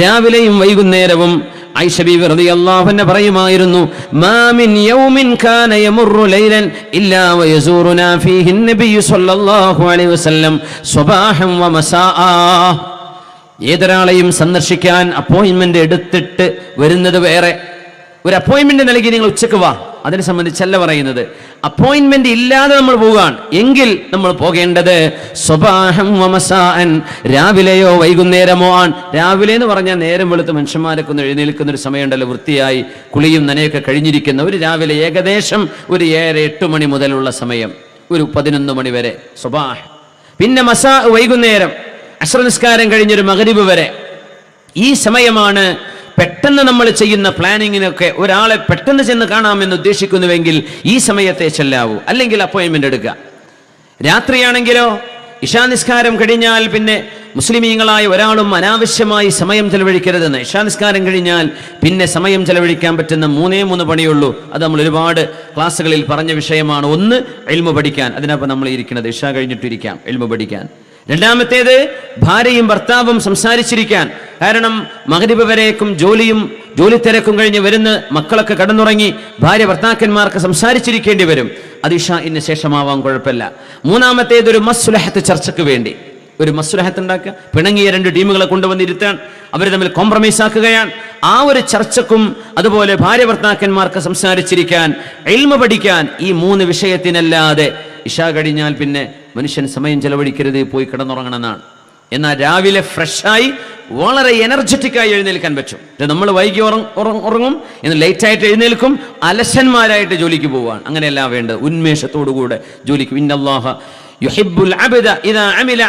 രാവിലെയും വൈകുന്നേരവും. ആയിഷ ബീവി റളിയല്ലാഹു അൻഹ പറയുമായിരുന്നു, മാ മിൻ യൗമിൻ കാന യമറു ലൈലൻ ഇല്ലാ വയസൂറുനാ ഫീഹി നബിയ്യു സ്വല്ലല്ലാഹു അലൈഹി വസല്ലം സ്വബാഹൻ വമസാആ. ഏതൊരാളെയും സന്ദർശിക്കാൻ അപ്പോയിന്റ്മെന്റ് എടുത്തിട്ട് വരുന്നത് വേറെ. ഒരു അപ്പോയിന്റ്മെന്റ് നൽകി നിങ്ങൾ ഉച്ചക്ക് വാ, അതിനെ സംബന്ധിച്ചല്ല പറയുന്നത്. അപ്പോയിന്റ്മെന്റ് ഇല്ലാതെ നമ്മൾ പോവുകയാണ് എങ്കിൽ നമ്മൾ പോകേണ്ടത് സ്വബാഹം വമസാഅൻ, രാവിലെയോ വൈകുന്നേരമോ ആണ്. രാവിലെ എന്ന് പറഞ്ഞാൽ നേരം വെളുത്ത് മനുഷ്യന്മാരൊക്കെ ഒന്ന് എഴുന്നേൽക്കുന്ന ഒരു സമയമുണ്ടല്ലോ, വൃത്തിയായി കുളിയും നനയൊക്കെ കഴിഞ്ഞിരിക്കുന്ന ഒരു രാവിലെ ഏകദേശം ഒരു 7-8 മണി മുതലുള്ള സമയം, ഒരു 11 മണി വരെ സ്വബാഹ്. പിന്നെ മസാ, വൈകുന്നേരം അസ്ർ നിസ്കാരം കഴിഞ്ഞൊരു മഗ്രിബ് വരെ. ഈ സമയമാണ് പെട്ടെന്ന് നമ്മൾ ചെയ്യുന്ന പ്ലാനിങ്ങിനൊക്കെ. ഒരാളെ പെട്ടെന്ന് ചെന്ന് കാണാമെന്ന് ഉദ്ദേശിക്കുന്നുവെങ്കിൽ ഈ സമയത്തെ ചെല്ലാവൂ, അല്ലെങ്കിൽ അപ്പോയിന്റ്മെന്റ് എടുക്കുക. രാത്രിയാണെങ്കിലോ ഇശാ നിസ്കാരം കഴിഞ്ഞാൽ പിന്നെ മുസ്ലിമീങ്ങളായ ഒരാളും അനാവശ്യമായി സമയം ചെലവഴിക്കരുതെന്ന്. ഇശാ നിസ്കാരം കഴിഞ്ഞാൽ പിന്നെ സമയം ചെലവഴിക്കാൻ പറ്റുന്ന 3 പണിയുള്ളൂ. അത് നമ്മൾ ഒരുപാട് ക്ലാസ്സുകളിൽ പറഞ്ഞ വിഷയമാണ്. ഒന്ന്, ഇൽമു പഠിക്കാൻ. അതിനപ്പം നമ്മൾ ഇരിക്കുന്നത് ഇശാ കഴിഞ്ഞിട്ടിരിക്കാം ഇൽമു പഠിക്കാൻ. രണ്ടാമത്തേത്, ഭാര്യയും ഭർത്താവും സംസാരിച്ചിരിക്കാൻ. കാരണം മഗ്രിബ് വരേക്കും ജോലി തിരക്കും കഴിഞ്ഞ് വരുന്ന മക്കളൊക്കെ കടന്നുറങ്ങി ഭാര്യ ഭർത്താക്കന്മാർക്ക് സംസാരിച്ചിരിക്കേണ്ടി വരും. അത് ഇശാഇന് ശേഷമാവാൻ കുഴപ്പമില്ല. മൂന്നാമത്തേത്, ഒരു മസ്ലഹത്ത്, ചർച്ചയ്ക്ക് വേണ്ടി ഒരു മസ്ലഹത്ത് ഉണ്ടാക്കുക. പിണങ്ങിയ 2 ടീമുകളെ കൊണ്ടുവന്നിരുത്താൻ, അവർ തമ്മിൽ കോംപ്രമൈസ് ആക്കുകയാണ്. ആ ഒരു ചർച്ചക്കും അതുപോലെ ഭാര്യ ഭർത്താക്കന്മാർക്ക് സംസാരിച്ചിരിക്കാൻ, ഇൽമു പഠിക്കാൻ, ഈ 3 വിഷയത്തിനല്ലാതെ ഇശാ കഴിഞ്ഞാൽ പിന്നെ മനുഷ്യൻ സമയം ചെലവഴിക്കരുത്, പോയി കിടന്നുറങ്ങണമെന്നാണ്. എന്നാൽ രാവിലെ ഫ്രഷായി വളരെ എനർജറ്റിക്കായി എഴുന്നേൽക്കാൻ പറ്റും. നമ്മൾ വൈകി ഉറങ്ങും, എന്ന് ലേറ്റായിട്ട് എഴുന്നേൽക്കും, അലസന്മാരായിട്ട് ജോലിക്ക് പോവാണ്. അങ്ങനെയല്ല വേണ്ടത്, ഉന്മേഷത്തോടുകൂടെ ജോലിക്ക്. ഇന്നല്ലാഹ യുഹിബ്ബുൽ അബ്ദ ഇദാ അമില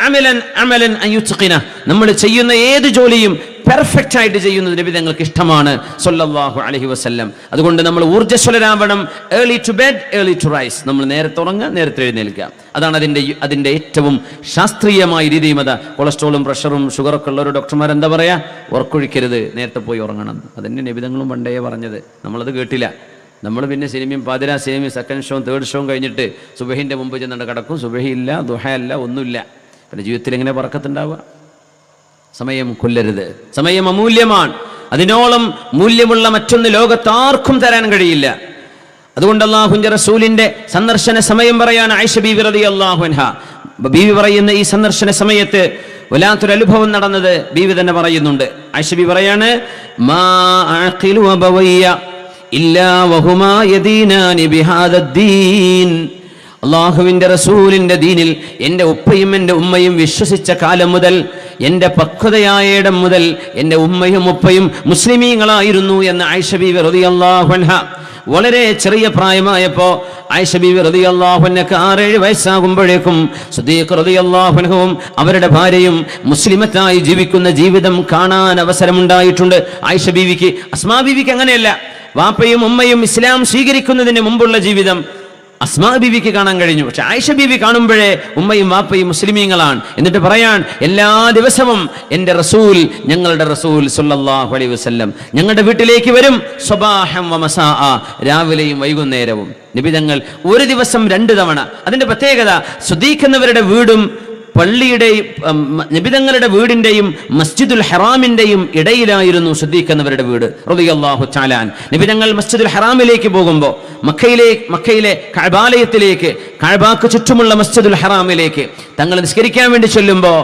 അമലൻ അൻ യുത്ഖിന. നമ്മൾ ചെയ്യുന്ന ഏത് ജോലിയും പെർഫെക്റ്റ് ആയിട്ട് ചെയ്യുന്നത് നബി തങ്ങൾക്ക് ഇഷ്ടമാണ് സല്ലല്ലാഹു അലൈഹി വസല്ലം. അതുകൊണ്ട് നമ്മൾ ഊർജ്ജസ്വലരാവണം. Early to bed early to rise. നമ്മൾ നേരത്തെ ഉറങ്ങുക, നേരത്തെ എഴുന്നേൽക്കുക. അതാണ് അതിൻ്റെ ഏറ്റവും ശാസ്ത്രീയമായ രീതിയും. അതാ കൊളസ്ട്രോളും പ്രഷറും ഷുഗറൊക്കെ ഉള്ള ഒരു ഡോക്ടർമാർ എന്താ പറയാ, ഉറക്കൊഴിക്കരുത്, നേരത്തെ പോയി ഉറങ്ങണം. അതന്നെ നബി തങ്ങളും പണ്ടേ പറഞ്ഞത്. നമ്മളത് കേട്ടില്ല. നമ്മൾ പിന്നെ സിനിമയും പാതിരാ സിനിമയും സെക്കൻഡ് ഷോ തേർഡ് ഷോ കഴിഞ്ഞിട്ട് സുബഹിൻ്റെ മുമ്പ് ചെന്നിട്ട് കിടക്കും. സുബഹി ഇല്ല, ദുഹ ഇല്ല, ഒന്നുമില്ല. പിന്നെ ജീവിതത്തിൽ എങ്ങനെ ബറക്കത്തുണ്ടാവുക? സമയം കൊല്ലരുത്. സമയം അമൂല്യമാണ്. അതിനോളം മൂല്യമുള്ള മറ്റൊന്ന് ലോകത്താർക്കും തരാൻ കഴിയില്ല. അതുകൊണ്ട് അല്ലാഹുവിന്റെ റസൂലിന്റെ സന്ദർശന സമയം പറയാൻ ആയിഷ ബീവി റളിയല്ലാഹു അൻഹ ബീവി പറയുന്ന ഈ സന്ദർശന സമയത്ത് വല്ലാത്തൊരു അനുഭവം നടന്നത് ബീവി തന്നെ പറയുന്നുണ്ട്. ആയിഷ ബീവി പറയാണ്, മാ അഖിലു അബവയ്യ ഇല്ലാ വഹുമാ യദീനാനി ബിഹാദദ്ദീൻ. അള്ളാഹുവിന്റെ റസൂലിന്റെ ദീനിൽ എൻ്റെ ഉപ്പയും എൻ്റെ ഉമ്മയും വിശ്വസിച്ച കാലം മുതൽ, എൻ്റെ പക്വതയായ ഇടം മുതൽ എൻ്റെ ഉമ്മയും ഉപ്പയും മുസ്ലിമീങ്ങളായിരുന്നു എന്ന് ആയിഷ ബീവി റളിയല്ലാഹു അൻഹ വളരെ ചെറിയ പ്രായമായപ്പോ ആയിഷ ബീവി റളിയല്ലാഹു അൻഹക്ക് 6-7 വയസ്സാകുമ്പോഴേക്കും സിദ്ദീഖ് റളിയല്ലാഹു അൻഹുവും അവരുടെ ഭാര്യയും മുസ്ലിമത്തായി ജീവിക്കുന്ന ജീവിതം കാണാൻ അവസരമുണ്ടായിട്ടുണ്ട്. ആയിഷ ബീവിക്ക്, അസ്മാ ബീവിക്ക് അങ്ങനെയല്ല. വാപ്പയും ഉമ്മയും ഇസ്ലാം സ്വീകരിക്കുന്നതിന് മുമ്പുള്ള ജീവിതം അസ്മാ ബീവിക്ക് കാണാൻ കഴിഞ്ഞു. പക്ഷെ ആയിഷ ബീവി കാണുമ്പോഴേ ഉമ്മയും വാപ്പയും മുസ്ലിമീങ്ങളാണ്. എന്നിട്ട് പറയാൻ, എല്ലാ ദിവസവും എൻ്റെ റസൂൽ, ഞങ്ങളുടെ റസൂൽ സല്ലല്ലാഹു അലൈഹി വസല്ലം ഞങ്ങളുടെ വീട്ടിലേക്ക് വരും. സ്വബാഹം വ മസാഅ, രാവിലെയും വൈകുന്നേരവും. നബി തങ്ങൾ ഒരു ദിവസം 2 തവണ. അതിന്റെ പ്രത്യേകത, സിദ്ദീഖ് എന്നവരുടെ വീടും പള്ളിയുടെയും നബിതങ്ങളുടെ വീടിന്റെയും മസ്ജിദുൽ ഹറാമിന്റെയും ഇടയിലായിരുന്നു സിദ്ദീഖ് എന്നവരുടെ വീട് റളിയല്ലാഹു തആല അൻഹു. നബിതങ്ങൾ മസ്ജിദുൽ ഹറാമിലേക്ക് പോകുമ്പോൾ മക്കയിലെ കഅബാലയത്തിലേക്ക്, കഅബാക്ക് ചുറ്റുമുള്ള മസ്ജിദുൽ ഹറാമിലേക്ക് തങ്ങൾ നിസ്കരിക്കാൻ വേണ്ടി ചെല്ലുമ്പോൾ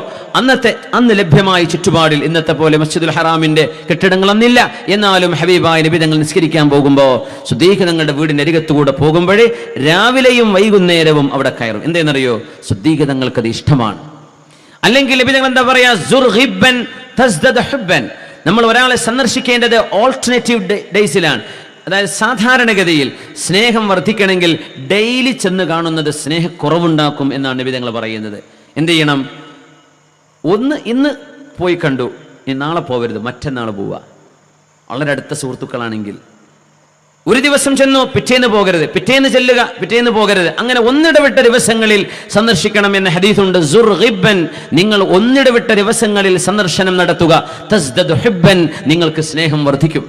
അന്ന് ലഭ്യമായ ചുറ്റുപാടിൽ ഇന്നത്തെ പോലെ മസ്ജിദുൽ ഹറാമിന്റെ കെട്ടിടങ്ങൾ അന്നില്ല. എന്നാലും ഹബീബായ നബി തങ്ങൾ നിസ്കരിക്കാൻ പോകുമ്പോൾ സിദ്ദീഖ് തങ്ങളുടെ വീടിന്റെ അരികത്തുകൂടെ പോകുമ്പോഴേ രാവിലെയും വൈകുന്നേരവും അവിടെ കയറും. എന്തെന്നറിയോ? സിദ്ദീഖ് തങ്ങൾക്ക് അത് ഇഷ്ടമാണ്. അല്ലെങ്കിൽ നബി തങ്ങൾ എന്താ പറയാ, സുർഹിബ്ബൻ തസ്ദദ ഹുബ്ബൻ. നമ്മൾ ഒരാളെ സന്ദർശിക്കേണ്ടത് ഓൾട്ടർനേറ്റീവ് ഡേയ്സിലാണ്. അതായത് സാധാരണഗതിയിൽ സ്നേഹം വർദ്ധിക്കണമെങ്കിൽ ഡെയിലി ചെന്ന് കാണുന്നത് സ്നേഹക്കുറവുണ്ടാക്കും എന്നാണ് നബി തങ്ങൾ പറയുന്നത്. എന്ത് ചെയ്യണം? ഇന്ന് പോയി കണ്ടു, ഇനി നാളെ പോവരുത്, മറ്റന്നാൾ പോവുക. വളരെ അടുത്ത സുഹൃത്തുക്കളാണെങ്കിൽ ഒരു ദിവസം ചെന്നു, പിറ്റേന്ന് പോകരുത്, പിറ്റേന്ന് ചെല്ലുക, പിറ്റേന്ന് പോകരുത്. അങ്ങനെ ഒന്നിടവിട്ട ദിവസങ്ങളിൽ സന്ദർശിക്കണം എന്ന ഹദീസുണ്ട്. സുർഹിബ്ബൻ, നിങ്ങൾ ഒന്നിടവിട്ട ദിവസങ്ങളിൽ സന്ദർശനം നടത്തുക. തസ്ദദു ഹുബ്ബൻ, നിങ്ങൾക്ക് സ്നേഹം വർദ്ധിക്കും.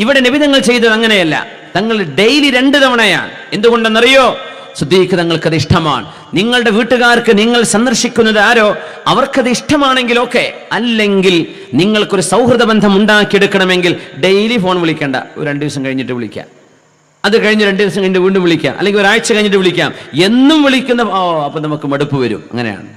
ഇവിടെ നബി തങ്ങൾ ചെയ്തത് അങ്ങനെയല്ല. തങ്ങൾ ഡെയിലി 2 തവണയാണ്. എന്തുകൊണ്ടെന്നറിയോ? സിദ്ദീഖ് തങ്ങൾക്കത് ഇഷ്ടമാണ്. നിങ്ങളുടെ വീട്ടുകാർക്ക് നിങ്ങൾ സന്ദർശിക്കുന്നത് ആരോ അവർക്കത് ഇഷ്ടമാണെങ്കിൽ ഓക്കെ. അല്ലെങ്കിൽ നിങ്ങൾക്കൊരു സൗഹൃദ ബന്ധം ഉണ്ടാക്കിയെടുക്കണമെങ്കിൽ ഡെയിലി ഫോൺ വിളിക്കേണ്ട, ഒരു 2 ദിവസം കഴിഞ്ഞിട്ട് വിളിക്കാം, അത് കഴിഞ്ഞ് 2 ദിവസം കഴിഞ്ഞിട്ട് വീണ്ടും വിളിക്കാം, അല്ലെങ്കിൽ ഒരാഴ്ച കഴിഞ്ഞിട്ട് വിളിക്കാം. എന്നും വിളിക്കുന്ന അപ്പൊ നമുക്ക് മടുപ്പ് വരും. അങ്ങനെയാണ്.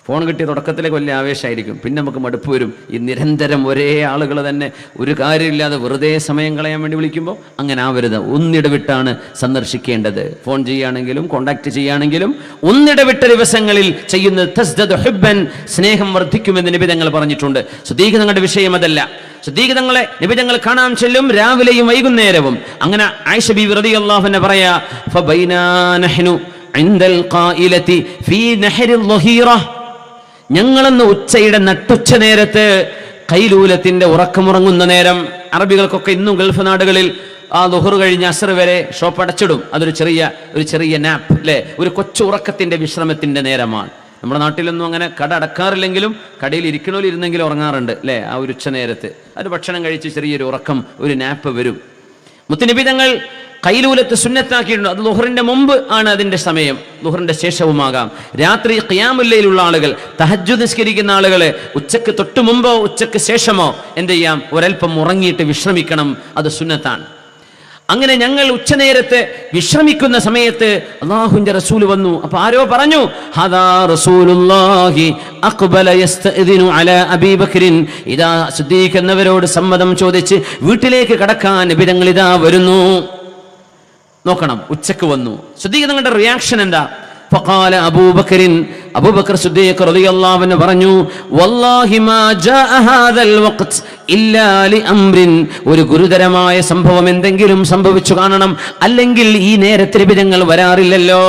ഫോൺ കിട്ടിയ തുടക്കത്തിലേക്ക് വലിയ ആവേശമായിരിക്കും, പിന്നെ നമുക്ക് മടുപ്പ് വരും. ഈ നിരന്തരം ഒരേ ആളുകൾ തന്നെ ഒരു കാര്യമില്ലാതെ വെറുതെ സമയം കളയാൻ വേണ്ടി വിളിക്കുമ്പോൾ അങ്ങനെ ആവരുത്. ഒന്നിടവിട്ടാണ് സന്ദർശിക്കേണ്ടത്. ഫോൺ ചെയ്യുകയാണെങ്കിലും കോണ്ടാക്ട് ചെയ്യുകയാണെങ്കിലും ഒന്നിടവിട്ട ദിവസങ്ങളിൽ ചെയ്യുന്നത് തസ്ദദു ഹുബ്ബൻ, സ്നേഹം വർദ്ധിക്കുമെന്ന് നബി തങ്ങൾ പറഞ്ഞിട്ടുണ്ട്. സിദ്ദീഖ് തങ്ങളുടെ വിഷയം അതല്ല. സിദ്ദീഖ് തങ്ങളെ നബി തങ്ങൾ കാണാൻ ചെല്ലും രാവിലെയും വൈകുന്നേരവും. അങ്ങനെ ആയിഷ ബീവി റളിയല്ലാഹു അൻഹ പറയാ, ഫബൈനാ നഹ്നു ഇൻദൽ ഖായിലതി ഫീ നഹരിൽ ളഹീറ, ഞങ്ങളെന്ന് ഉച്ചയുടെ നട്ടുച്ച നേരത്ത്, കൈലൂലത്തിന്റെ ഉറക്കമുറങ്ങുന്ന നേരം. അറബികൾക്കൊക്കെ ഇന്നും ഗൾഫ് നാടുകളിൽ ആ ളുഹർ കഴിഞ്ഞ് അസ്ർ വരെ ഷോപ്പ് അടച്ചിടും. അതൊരു ചെറിയ നാപ്പ് അല്ലെ, ഒരു കൊച്ചു ഉറക്കത്തിന്റെ വിശ്രമത്തിന്റെ നേരമാണ്. നമ്മുടെ നാട്ടിലൊന്നും അങ്ങനെ കട അടക്കാറില്ലെങ്കിലും കടയിൽ ഇരിക്കണോലിരുന്നെങ്കിലും ഉറങ്ങാറുണ്ട് അല്ലെ. ആ ഒരു ഉച്ച നേരത്ത് അത് ഭക്ഷണം കഴിച്ച് ചെറിയൊരു ഉറക്കം, ഒരു നാപ്പ് വരും. മുത്തുനബി തങ്ങൾ കൈലൂലത്ത് സുന്നത്താക്കിയിട്ടുണ്ട്. അത് ളുഹറിന്റെ മുമ്പ് ആണ് അതിന്റെ സമയം, ളുഹറിന്റെ ശേഷവുമാകാം. രാത്രി ഖിയാമുൽ ലൈലുള്ള ആളുകൾ, തഹജ്ജുദ് നിസ്കരിക്കുന്ന ആളുകൾ ഉച്ചക്ക് തൊട്ട് മുമ്പോ ഉച്ചക്ക് ശേഷമോ എന്ത് ചെയ്യാം? ഒരൽപ്പം ഉറങ്ങിയിട്ട് വിശ്രമിക്കണം. അത് സുന്നത്താണ്. അങ്ങനെ ഞങ്ങൾ ഉച്ചനേരത്ത് വിശ്രമിക്കുന്ന സമയത്ത് അല്ലാഹുവിന്റെ റസൂൽ വന്നു. അപ്പൊ ആരോ പറഞ്ഞു, ഹദാ റസൂലുള്ളാഹി അഖ്ബല യസ്തഅ്ദിനു അലാ അബീ ബക്രിൻ. ഇദാ സിദ്ദീഖ് എന്നവരോട് സമ്മതം ചോദിച്ച് വീട്ടിലേക്ക് കടക്കാൻ നബി തങ്ങൾ ഇതാ വരുന്നു. നോക്കണം, ഉച്ചക്ക് വന്നു. സിദ്ദീഖ് തങ്ങളുടെ റിയാക്ഷൻ എന്താ? ഫഖാല അബൂബക്കറിൻ, അബൂബക്കർ സിദ്ദീഖ് റളിയല്ലാഹു അൻഹു പറഞ്ഞു, വല്ലാഹി മാ ജാഅ ഹാദൽ വഖ്ത് ഇല്ലാ ലിഅംറിൻ, ഒരു ഗുരുതരമായ സംഭവം എന്തെങ്കിലും സംഭവിച്ചു കാണണം, അല്ലെങ്കിൽ ഈ നേരത്തെ നബി തങ്ങൾ വരാറില്ലല്ലോ.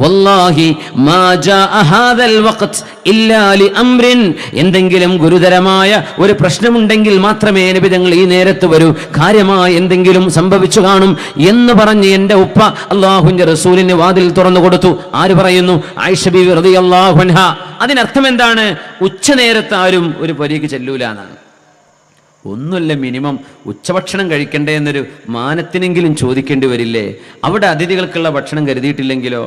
വല്ലാഹി മാ ജാഅ ഹാദൽ വഖ്ത് ഇല്ലാ ലിഅംറിൻ, എന്തെങ്കിലും ഗുരുതരമായ ഒരു പ്രശ്നമുണ്ടെങ്കിൽ മാത്രമേ നബി തങ്ങൾ ഈ നേരത്ത് വരൂ, കാര്യമായി എന്തെങ്കിലും സംഭവിച്ചു കാണും എന്ന് പറഞ്ഞ് എൻ്റെ ഉപ്പ അല്ലാഹുവിൻ്റെ റസൂലിന് വാതിൽ തുറന്നു കൊടുത്തു. ആര് പറയുന്നു? ആയിഷ ബീവി റളിയല്ലാഹു അൻഹ. അതിനർത്ഥം എന്താണ്? ഉച്ചനേരത്ത് ആരും ഒരു പൊരിക്ക് ചെല്ലൂല എന്നാണ്. ഒന്നുമില്ല, മിനിമം ഉച്ചഭക്ഷണം കഴിക്കണ്ടേ എന്നൊരു മാനത്തിനെങ്കിലും ചോദിക്കേണ്ടി വരില്ലേ? അവിടെ അതിഥികൾക്കുള്ള ഭക്ഷണം കരുതിയിട്ടില്ലെങ്കിലോ?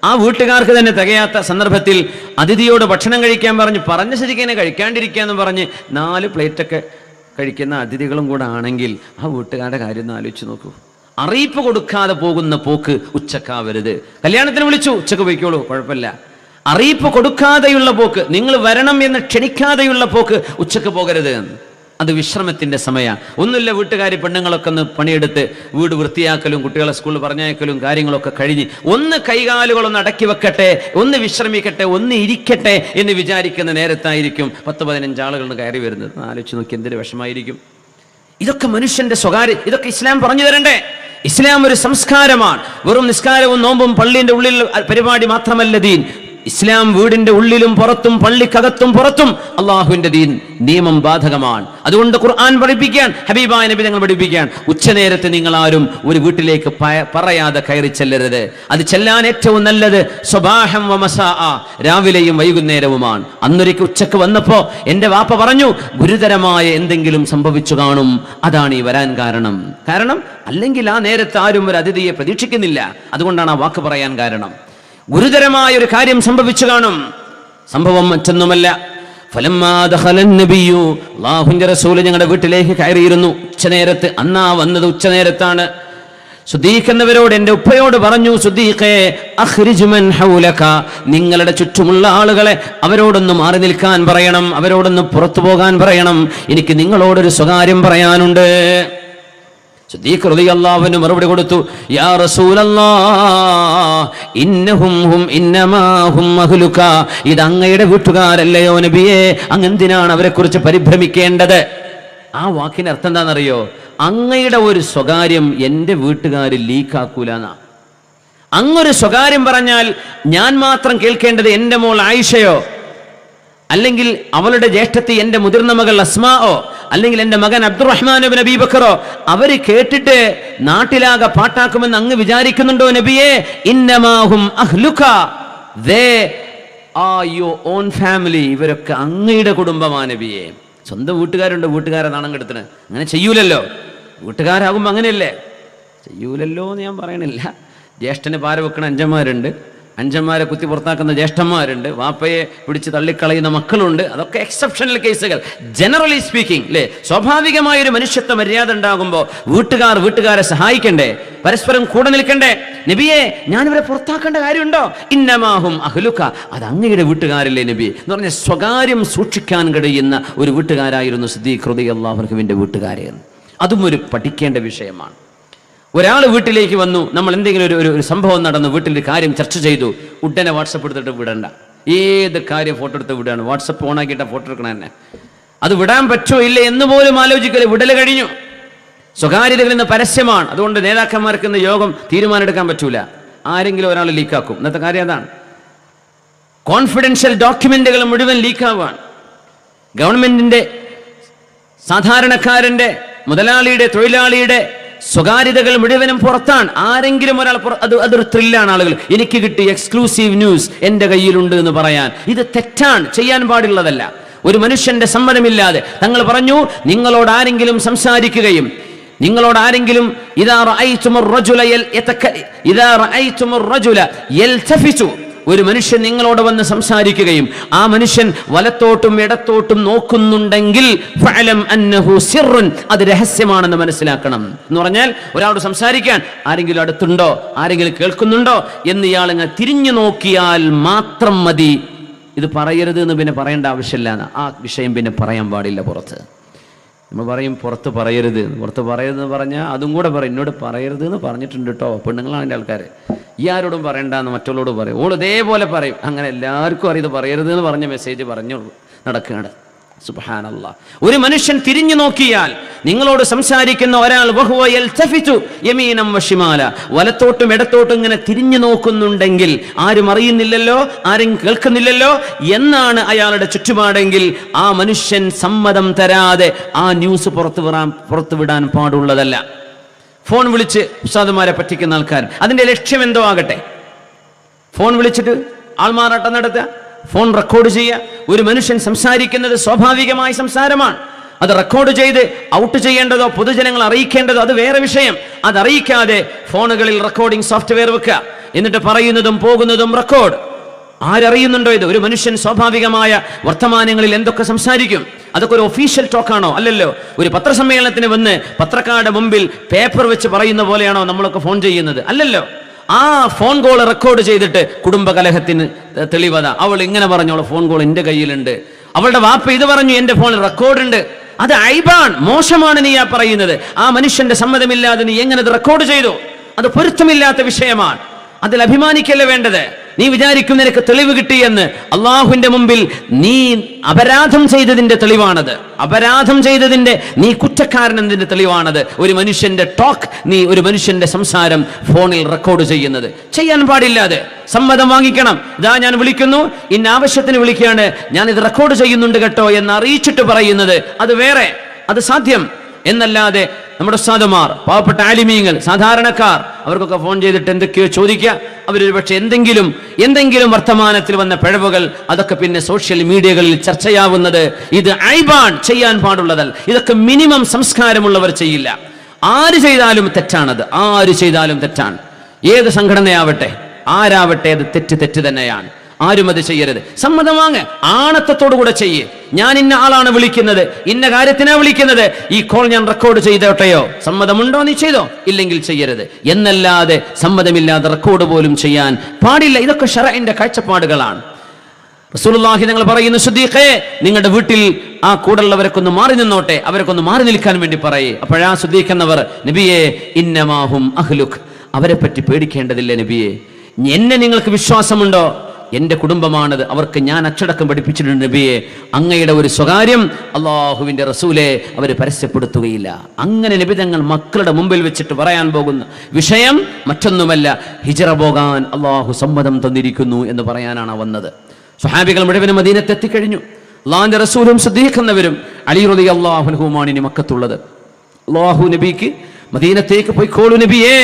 ആ വീട്ടുകാർക്ക് തന്നെ തികയാത്ത സന്ദർഭത്തിൽ അതിഥിയോട് ഭക്ഷണം കഴിക്കാൻ പറഞ്ഞ ശരിക്കും കഴിക്കാണ്ടിരിക്കാന്ന് പറഞ്ഞ് 4 പ്ലേറ്റൊക്കെ കഴിക്കുന്ന അതിഥികളും കൂടെ ആണെങ്കിൽ ആ വീട്ടുകാരുടെ കാര്യം ഒന്ന് ആലോചിച്ച് നോക്കൂ. അറിയിപ്പ് കൊടുക്കാതെ പോകുന്ന പോക്ക് ഉച്ചക്കാവരുത്. കല്യാണത്തിന് വിളിച്ചു, ഉച്ചക്ക് പോയിക്കോളൂ, കുഴപ്പമില്ല. അറിയിപ്പ് കൊടുക്കാതെയുള്ള പോക്ക്, നിങ്ങൾ വരണം എന്ന് ക്ഷണിക്കാതെയുള്ള പോക്ക് ഉച്ചക്ക് പോകരുത്. അത് വിശ്രമത്തിന്റെ സമയമാണ്. ഒന്നുമില്ല, വീട്ടുകാരി പെണ്ണുങ്ങളൊക്കെ ഒന്ന് പണിയെടുത്ത് വീട് വൃത്തിയാക്കലും കുട്ടികളെ സ്കൂളിൽ പറഞ്ഞയക്കലും കാര്യങ്ങളൊക്കെ കഴിഞ്ഞ് ഒന്ന് കൈകാലുകളൊന്ന് അടക്കി വെക്കട്ടെ, ഒന്ന് വിശ്രമിക്കട്ടെ, ഒന്ന് ഇരിക്കട്ടെ എന്ന് വിചാരിക്കുന്ന നേരത്തായിരിക്കും 10-15 ആളുകൾ കയറി വരുന്നത്. ആലോചിച്ച് നോക്കി എന്തൊരു വിഷമായിരിക്കും. ഇതൊക്കെ മനുഷ്യന്റെ സ്വകാര്യ, ഇതൊക്കെ ഇസ്ലാം പറഞ്ഞു തരണ്ടേ? ഇസ്ലാം ഒരു സംസ്കാരമാണ്. വെറും നിസ്കാരവും നോമ്പും പള്ളിന്റെ ഉള്ളിൽ പരിപാടി മാത്രമല്ല ദീൻ. ഇസ്ലാം വീടിന്റെ ഉള്ളിലും പുറത്തും പള്ളിക്കകത്തും പുറത്തും അള്ളാഹുവിന്റെ ദീൻ നിയമം ബാധകമാണ്. അതുകൊണ്ട് ഖുർആൻ പഠിപ്പിക്കാൻ, ഹബീബായ നബി തങ്ങൾ പഠിപ്പിക്കാൻ, ഉച്ചനേരത്ത് നിങ്ങൾ ആരും ഒരു വീട്ടിലേക്ക് പറയാതെ കയറി ചെല്ലരുത്. അത് ചെല്ലാൻ ഏറ്റവും നല്ലത് സ്വബാഹം വ മസാഅ, രാവിലെയും വൈകുന്നേരവുമാണ്. അന്നൊരിക്കൽ ഉച്ചക്ക് വന്നപ്പോ എന്റെ വാപ്പ പറഞ്ഞു, ഗുരുതരമായ എന്തെങ്കിലും സംഭവിച്ചു കാണും, അതാണ് ഈ വരാൻ കാരണം. അല്ലെങ്കിൽ ആ നേരത്ത് ആരും ഒരു അതിഥിയെ പ്രതീക്ഷിക്കുന്നില്ല. അതുകൊണ്ടാണ് ആ വാക്ക് പറയാൻ കാരണം. ഗുരുതരമായ ഒരു കാര്യം സംഭവിച്ചു കാണും. സംഭവം മറ്റൊന്നുമല്ല, ഫലമ്മാ ദഖലൻ നബിയു, അല്ലാഹുവിന്റെ റസൂൽ ഞങ്ങളുടെ വീട്ടിലേക്ക് കയറിയിരുന്നു ഉച്ചനേരത്ത്. അന്നാ വന്നത് ഉച്ചനേരത്താണ്. സുദ്ദീഖ് എന്നവരോട്, എൻ്റെ ഉപ്പയോട് പറഞ്ഞു, സുദ്ദീഖേ അഖ്രിജ് മൻ ഹൗലക, നിങ്ങളുടെ ചുറ്റുമുള്ള ആളുകളെ അവരോടൊന്ന് മാറി നിൽക്കാൻ പറയണം, അവരോടൊന്ന് പുറത്തു പോകാൻ പറയണം, എനിക്ക് നിങ്ങളോടൊരു സ്വകാര്യം പറയാനുണ്ട്. സിദ്ദീഖ് റളിയല്ലാഹു അൻഹു മറുപടി കൊടുത്തു, യാ റസൂലല്ലാഹ് ഇന്നഹും ഇന്നമാ ഹും അഹ്ലുക, ഇത് അങ്ങയുടെ വീട്ടുകാരല്ലയോ നബിയേ, അങ്ങെന്തിനാണ് അവരെ കുറിച്ച് പരിഭ്രമിക്കേണ്ടത്? ആ വാക്കിന് അർത്ഥം എന്താണെന്നറിയോ? അങ്ങയുടെ ഒരു സ്വകാര്യം എൻ്റെ വീട്ടുകാർ ലീക്കാക്കൂലെന്നാ. അങ്ങൊരു സ്വകാര്യം പറഞ്ഞാൽ ഞാൻ മാത്രം കേൾക്കേണ്ടത് എൻ്റെ മോൾ ആയിഷയോ, അല്ലെങ്കിൽ അവളുടെ ജ്യേഷ്ഠത്തി എൻ്റെ മുതിർന്ന മകൾ അസ്മാओ, അല്ലെങ്കിൽ എൻ്റെ മകൻ അബ്ദുറഹ്മാൻ ഇബ്നു അബീ ബക്കറോ, അവര് കേട്ടിട്ട് നാട്ടിലാകെ പാട്ടാക്കുമെന്ന് അങ്ങ് വിചാരിക്കുന്നുണ്ടോ നബിയേ? ഇന്നമാഹും അഹ്ലുക, they are your own family, ഇവരൊക്കെ അങ്ങയുടെ കുടുംബമാണ് നബിയേ. സ്വന്തം വീട്ടുകാരുണ്ട്, വീട്ടുകാരെ നാണം കെടുത്തിന്. അങ്ങനെ ചെയ്യൂലല്ലോ. വീട്ടുകാരാകുമ്പോൾ അങ്ങനെയല്ലേ? ചെയ്യൂലല്ലോ എന്ന് ഞാൻ പറയണില്ല. ജ്യേഷ്ഠന് പാര വെക്കണ അഞ്ചന്മാരുണ്ട്, അഞ്ചന്മാരെ കുത്തി പുറത്താക്കുന്ന ജ്യേഷ്ഠന്മാരുണ്ട്, വാപ്പയെ പിടിച്ച് തള്ളിക്കളയുന്ന മക്കളുണ്ട്. അതൊക്കെ എക്സെപ്ഷണൽ കേസുകൾ. ജനറലി സ്പീക്കിംഗ് അല്ലേ, സ്വാഭാവികമായൊരു മനുഷ്യത്വ മര്യാദ ഉണ്ടാകുമ്പോൾ വീട്ടുകാരെ സഹായിക്കണ്ടേ, പരസ്പരം കൂടെ നിൽക്കണ്ടേ? നബിയെ, ഞാനിവരെ പുറത്താക്കേണ്ട കാര്യമുണ്ടോ? ഇന്നമാഹും അഹ്ലുക, അത് അങ്ങയുടെ വീട്ടുകാരല്ലേ നബി എന്ന് പറഞ്ഞ സ്വകാര്യം സൂക്ഷിക്കാൻ കഴിയുന്ന ഒരു വീട്ടുകാരായിരുന്നു സിദ്ദീഖ് റളിയല്ലാഹു അൻഹുവിന്റെ വീട്ടുകാരെ. അതും ഒരു പഠിക്കേണ്ട വിഷയമാണ്. ഒരാൾ വീട്ടിലേക്ക് വന്നു, നമ്മൾ എന്തെങ്കിലും ഒരു സംഭവം നടന്നു, വീട്ടിൽ കാര്യം ചർച്ച ചെയ്തു, ഉടനെ വാട്സപ്പ് എടുത്തിട്ട് വിടണ്ട. ഏത് കാര്യം ഫോട്ടോ എടുത്ത് വിടാണ്, വാട്സപ്പ് ഓണാക്കിയിട്ട ഫോട്ടോ എടുക്കണം തന്നെ. അത് വിടാൻ പറ്റുമോ ഇല്ല എന്ന് പോലും ആലോചിക്കല്, വിടൽ കഴിഞ്ഞു. സ്വകാര്യതകളിൽ നിന്ന് പരസ്യമാണ്. അതുകൊണ്ട് നേതാക്കന്മാർക്ക് ഇന്ന് യോഗം തീരുമാനം പറ്റൂല, ആരെങ്കിലും ഒരാൾ ലീക്കാക്കും. ഇന്നത്തെ കാര്യം അതാണ്. കോൺഫിഡൻഷ്യൽ ഡോക്യുമെന്റുകൾ മുഴുവൻ ലീക്കാവാണ്. ഗവൺമെന്റിന്റെ, സാധാരണക്കാരന്റെ, മുതലാളിയുടെ, തൊഴിലാളിയുടെ സ്വകാര്യതകൾ മുഴുവനും പുറത്താണ്. ആരെങ്കിലും ഒരാൾ അതൊരു ത്രില്ലാണ്. ആളുകൾ എനിക്ക് കിട്ടി എക്സ്ക്ലൂസീവ് ന്യൂസ് എൻ്റെ കയ്യിലുണ്ട് എന്ന് പറയാൻ. ഇത് തെറ്റാണ്, ചെയ്യാൻ പാടുള്ളതല്ല. ഒരു മനുഷ്യന്റെ സമ്മതമില്ലാതെ തങ്ങൾ പറഞ്ഞു, നിങ്ങളോട് ആരെങ്കിലും സംസാരിക്കുകയും നിങ്ങളോട് ആരെങ്കിലും ഒരു മനുഷ്യൻ നിങ്ങളോട് വന്ന് സംസാരിക്കുകയും ആ മനുഷ്യൻ വലത്തോട്ടും ഇടത്തോട്ടും നോക്കുന്നുണ്ടെങ്കിൽ ഫഅലം അന്നഹു സിർറുൻ, അത് രഹസ്യമാണെന്ന് മനസ്സിലാക്കണം. എന്ന് പറഞ്ഞാൽ ഒരാളോട് സംസാരിക്കാൻ ആരെങ്കിലും അടുത്തുണ്ടോ, ആരെങ്കിലും കേൾക്കുന്നുണ്ടോ എന്ന് ഇയാൾ ഇങ്ങനെ തിരിഞ്ഞു നോക്കിയാൽ മാത്രം മതി. ഇത് പറയരുത് എന്ന് പിന്നെ പറയേണ്ട ആവശ്യമില്ല. ആ വിഷയം പിന്നെ പറയാൻ പാടില്ല പുറത്ത്. നമ്മൾ പറയും പുറത്ത് പറയരുത്, പുറത്ത് പറയരുതെന്ന് പറഞ്ഞാൽ അതും കൂടെ പറയും, എന്നോട് പറയരുത് എന്ന് പറഞ്ഞിട്ടുണ്ട് കേട്ടോ. പെണ്ണുങ്ങളാണ് എൻ്റെ ആൾക്കാർ. ഈ ആരോടും പറയണ്ടെന്ന് മറ്റുള്ളവരോട് പറയും. ഓൾ ഇതേപോലെ പറയും. അങ്ങനെ എല്ലാവർക്കും അറിയത് പറയരുത് എന്ന് പറഞ്ഞ മെസ്സേജ് പറഞ്ഞു നടക്കുകയാണ്. സുബ്ഹാനല്ലാഹ്. ഒരു മനുഷ്യൻ തിരിഞ്ഞു നോക്കിയാൽ നിങ്ങളോട് സംസാരിക്കുന്ന ഒരാൾ വഹുവ യൽതഫിതു യമീനം വശിമാല, വലത്തോട്ടും ഇടത്തോട്ടും ഇങ്ങനെ തിരിഞ്ഞു നോക്കുന്നുണ്ടെങ്കിൽ ആരും അറിയുന്നില്ലല്ലോ, ആരും കേൾക്കുന്നില്ലല്ലോ എന്നാണ് അയാളുടെ ചുറ്റുപാടെങ്കിൽ ആ മനുഷ്യൻ സമ്മതം തരാതെ ആ ന്യൂസ് പുറത്തുവിടാൻ പാടുള്ളതല്ല. ഫോൺ വിളിച്ച് ഉസ്താദുമാരെ പറ്റിക്കുന്ന ആൾക്കാർ, അതിന്റെ ലക്ഷ്യം എന്തോ ആകട്ടെ, ഫോൺ വിളിച്ചിട്ട് ആൾമാറാട്ടം നടത്തുക, ഫോൺ റെക്കോർഡ് ചെയ്യുക. ഒരു മനുഷ്യൻ സംസാരിക്കുന്നത് സ്വാഭാവികമായ സംസാരമാണ്. അത് റെക്കോർഡ് ചെയ്ത് ഔട്ട് ചെയ്യേണ്ടതോ പൊതുജനങ്ങൾ അറിയിക്കേണ്ടതോ അത് വേറെ വിഷയം. അത് അറിയിക്കാതെ ഫോണുകളിൽ റെക്കോർഡിംഗ് സോഫ്റ്റ്വെയർ വെക്കുക, എന്നിട്ട് പറയുന്നതും പോകുന്നതും റെക്കോർഡ്. ആരറിയുന്നുണ്ടോ ഇത്? ഒരു മനുഷ്യൻ സ്വാഭാവികമായ വർത്തമാനങ്ങളിൽ എന്തൊക്കെ സംസാരിക്കും? അതൊക്കെ ഒരു ഒഫീഷ്യൽ ടോക്കാണോ? അല്ലല്ലോ. ഒരു പത്രസമ്മേളനത്തിന് വന്ന് പത്രക്കാരുടെ മുമ്പിൽ പേപ്പർ വെച്ച് പറയുന്ന പോലെയാണോ നമ്മളൊക്കെ ഫോൺ ചെയ്യുന്നത്? അല്ലല്ലോ. ആ ഫോൺ കോൾ റെക്കോർഡ് ചെയ്തിട്ട് കുടുംബകലഹത്തിന് തെളിവത, അവൾ ഇങ്ങനെ പറഞ്ഞു, അവളെ ഫോൺ കോൾ എന്റെ കയ്യിലുണ്ട്, അവളുടെ വാപ്പ ഇത് പറഞ്ഞു, എന്റെ ഫോണിൽ റെക്കോർഡുണ്ട്. അത് ഐബാൻ, മോശമാണ് നീ ആ പറയുന്നത്. ആ മനുഷ്യന്റെ സമ്മതമില്ലാതെ നീ എങ്ങനെ അത് റെക്കോർഡ് ചെയ്തു? അത് പൊരുത്തമില്ലാത്ത വിഷയമാണ്. അതിൽ അഭിമാനിക്കല്ലേ വേണ്ടത്. നീ വിചാരിക്കും നിനക്ക് തെളിവ് കിട്ടിയെന്ന്. അള്ളാഹുവിന്റെ മുമ്പിൽ നീ അപരാധം ചെയ്തതിന്റെ തെളിവാണത്. അപരാധം ചെയ്തതിന്റെ, നീ കുറ്റക്കാരനെന്നതിന്റെ തെളിവാണത്. ഒരു മനുഷ്യന്റെ ടോക്ക്, നീ ഒരു മനുഷ്യന്റെ സംസാരം ഫോണിൽ റെക്കോർഡ് ചെയ്യുന്നത് ചെയ്യാൻ പാടില്ലാതെ സമ്മതം വാങ്ങിക്കണം. ഇതാ ഞാൻ വിളിക്കുന്നു, ഇന്ന ആവശ്യത്തിന് വിളിക്കുകയാണ്, ഞാൻ ഇത് റെക്കോർഡ് ചെയ്യുന്നുണ്ട് കേട്ടോ എന്ന് അറിയിച്ചിട്ട് പറയുന്നത് അത് വേറെ, അത് സാധ്യം. എന്നല്ലാതെ നമ്മുടെ ഉസ്താദുമാർ, പാവപ്പെട്ട ആലിമീങ്ങൾ, സാധാരണക്കാർ, അവർക്കൊക്കെ ഫോൺ ചെയ്തിട്ട് എന്തൊക്കെയോ ചോദിക്കുക. അവരൊരു പക്ഷെ എന്തെങ്കിലും വർത്തമാനത്തിൽ വന്ന പിഴവുകൾ അതൊക്കെ പിന്നെ സോഷ്യൽ മീഡിയകളിൽ ചർച്ചയാവുന്നത്. ഇത് ഐബാൻ, ചെയ്യാൻ പാടുള്ളതല്ല. ഇതൊക്കെ മിനിമം സംസ്കാരമുള്ളവർ ചെയ്യില്ല. ആര് ചെയ്താലും തെറ്റാണത്, ആര് ചെയ്താലും തെറ്റാണ്. ഏത് സംഘടനയാവട്ടെ, ആരാവട്ടെ, അത് തെറ്റ് തന്നെയാണ്. ആരും അത് ചെയ്യരുത്. സമ്മതം വാങ്ങ്, ആണത്തത്തോടുകൂടെ ചെയ്യ്. ഞാൻ ഇന്ന ആളാണ് വിളിക്കുന്നത്, ഇന്ന കാര്യത്തിനാ വിളിക്കുന്നത്, ഈ കോൾ ഞാൻ റെക്കോർഡ് ചെയ്തോട്ടെയോ, സമ്മതമുണ്ടോ നീ ചെയ്തോ, ഇല്ലെങ്കിൽ ചെയ്യരുത് എന്നല്ലാതെ സമ്മതമില്ലാതെ റെക്കോർഡ് പോലും ചെയ്യാൻ പാടില്ല. ഇതൊക്കെ ശറഇന്റെ കാഴ്ചപ്പാടുകളാണ്. റസൂലുള്ളാഹി ഞങ്ങൾ പറയുന്നു, സുദ്ദീഖേ, നിങ്ങളുടെ വീട്ടിൽ ആ കൂടെയുള്ളവരൊക്കെ ഒന്ന് മാറി നിന്നോട്ടെ, അവരൊക്കെ ഒന്ന് മാറി നിൽക്കാൻ വേണ്ടി പറയേ. അപ്പോഴാ സുദ്ദീഖ് എന്നവർ, നബിയെ ഇന്നമാഹും അഹ്ലുക്, അവരെ പറ്റി പേടിക്കേണ്ടതില്ല നബിയെ. എന്നെ നിങ്ങൾക്ക് വിശ്വാസമുണ്ടോ? എന്റെ കുടുംബമാണത്, അവർക്ക് ഞാൻ അച്ചടക്കം പഠിപ്പിച്ചിട്ടുണ്ട് നബിയെ. അങ്ങയുടെ ഒരു സ്വകാര്യം അള്ളാഹുവിന്റെ റസൂലെ അവർ പരസ്യപ്പെടുത്തുകയില്ല. അങ്ങനെ നബി തങ്ങൾ മക്കളുടെ മുമ്പിൽ വെച്ചിട്ട് പറയാൻ പോകുന്ന വിഷയം മറ്റൊന്നുമല്ല, ഹിജ്റ പോകാൻ അള്ളാഹു സമ്മതം തന്നിരിക്കുന്നു എന്ന് പറയാനാണ് വന്നത്. സ്വഹാബികൾ മുഴുവനും മദീനത്ത് എത്തിക്കഴിഞ്ഞു. അള്ളാഹുവിന്റെ റസൂലും സിദ്ദീഖ് എന്നവരും അലി റളിയല്ലാഹു അൻഹുമാണ് ഇനി മക്കത്തുള്ളത്. അള്ളാഹു നബിക്ക് മദീനത്തേക്ക് പോയിക്കോളൂ നബിയേ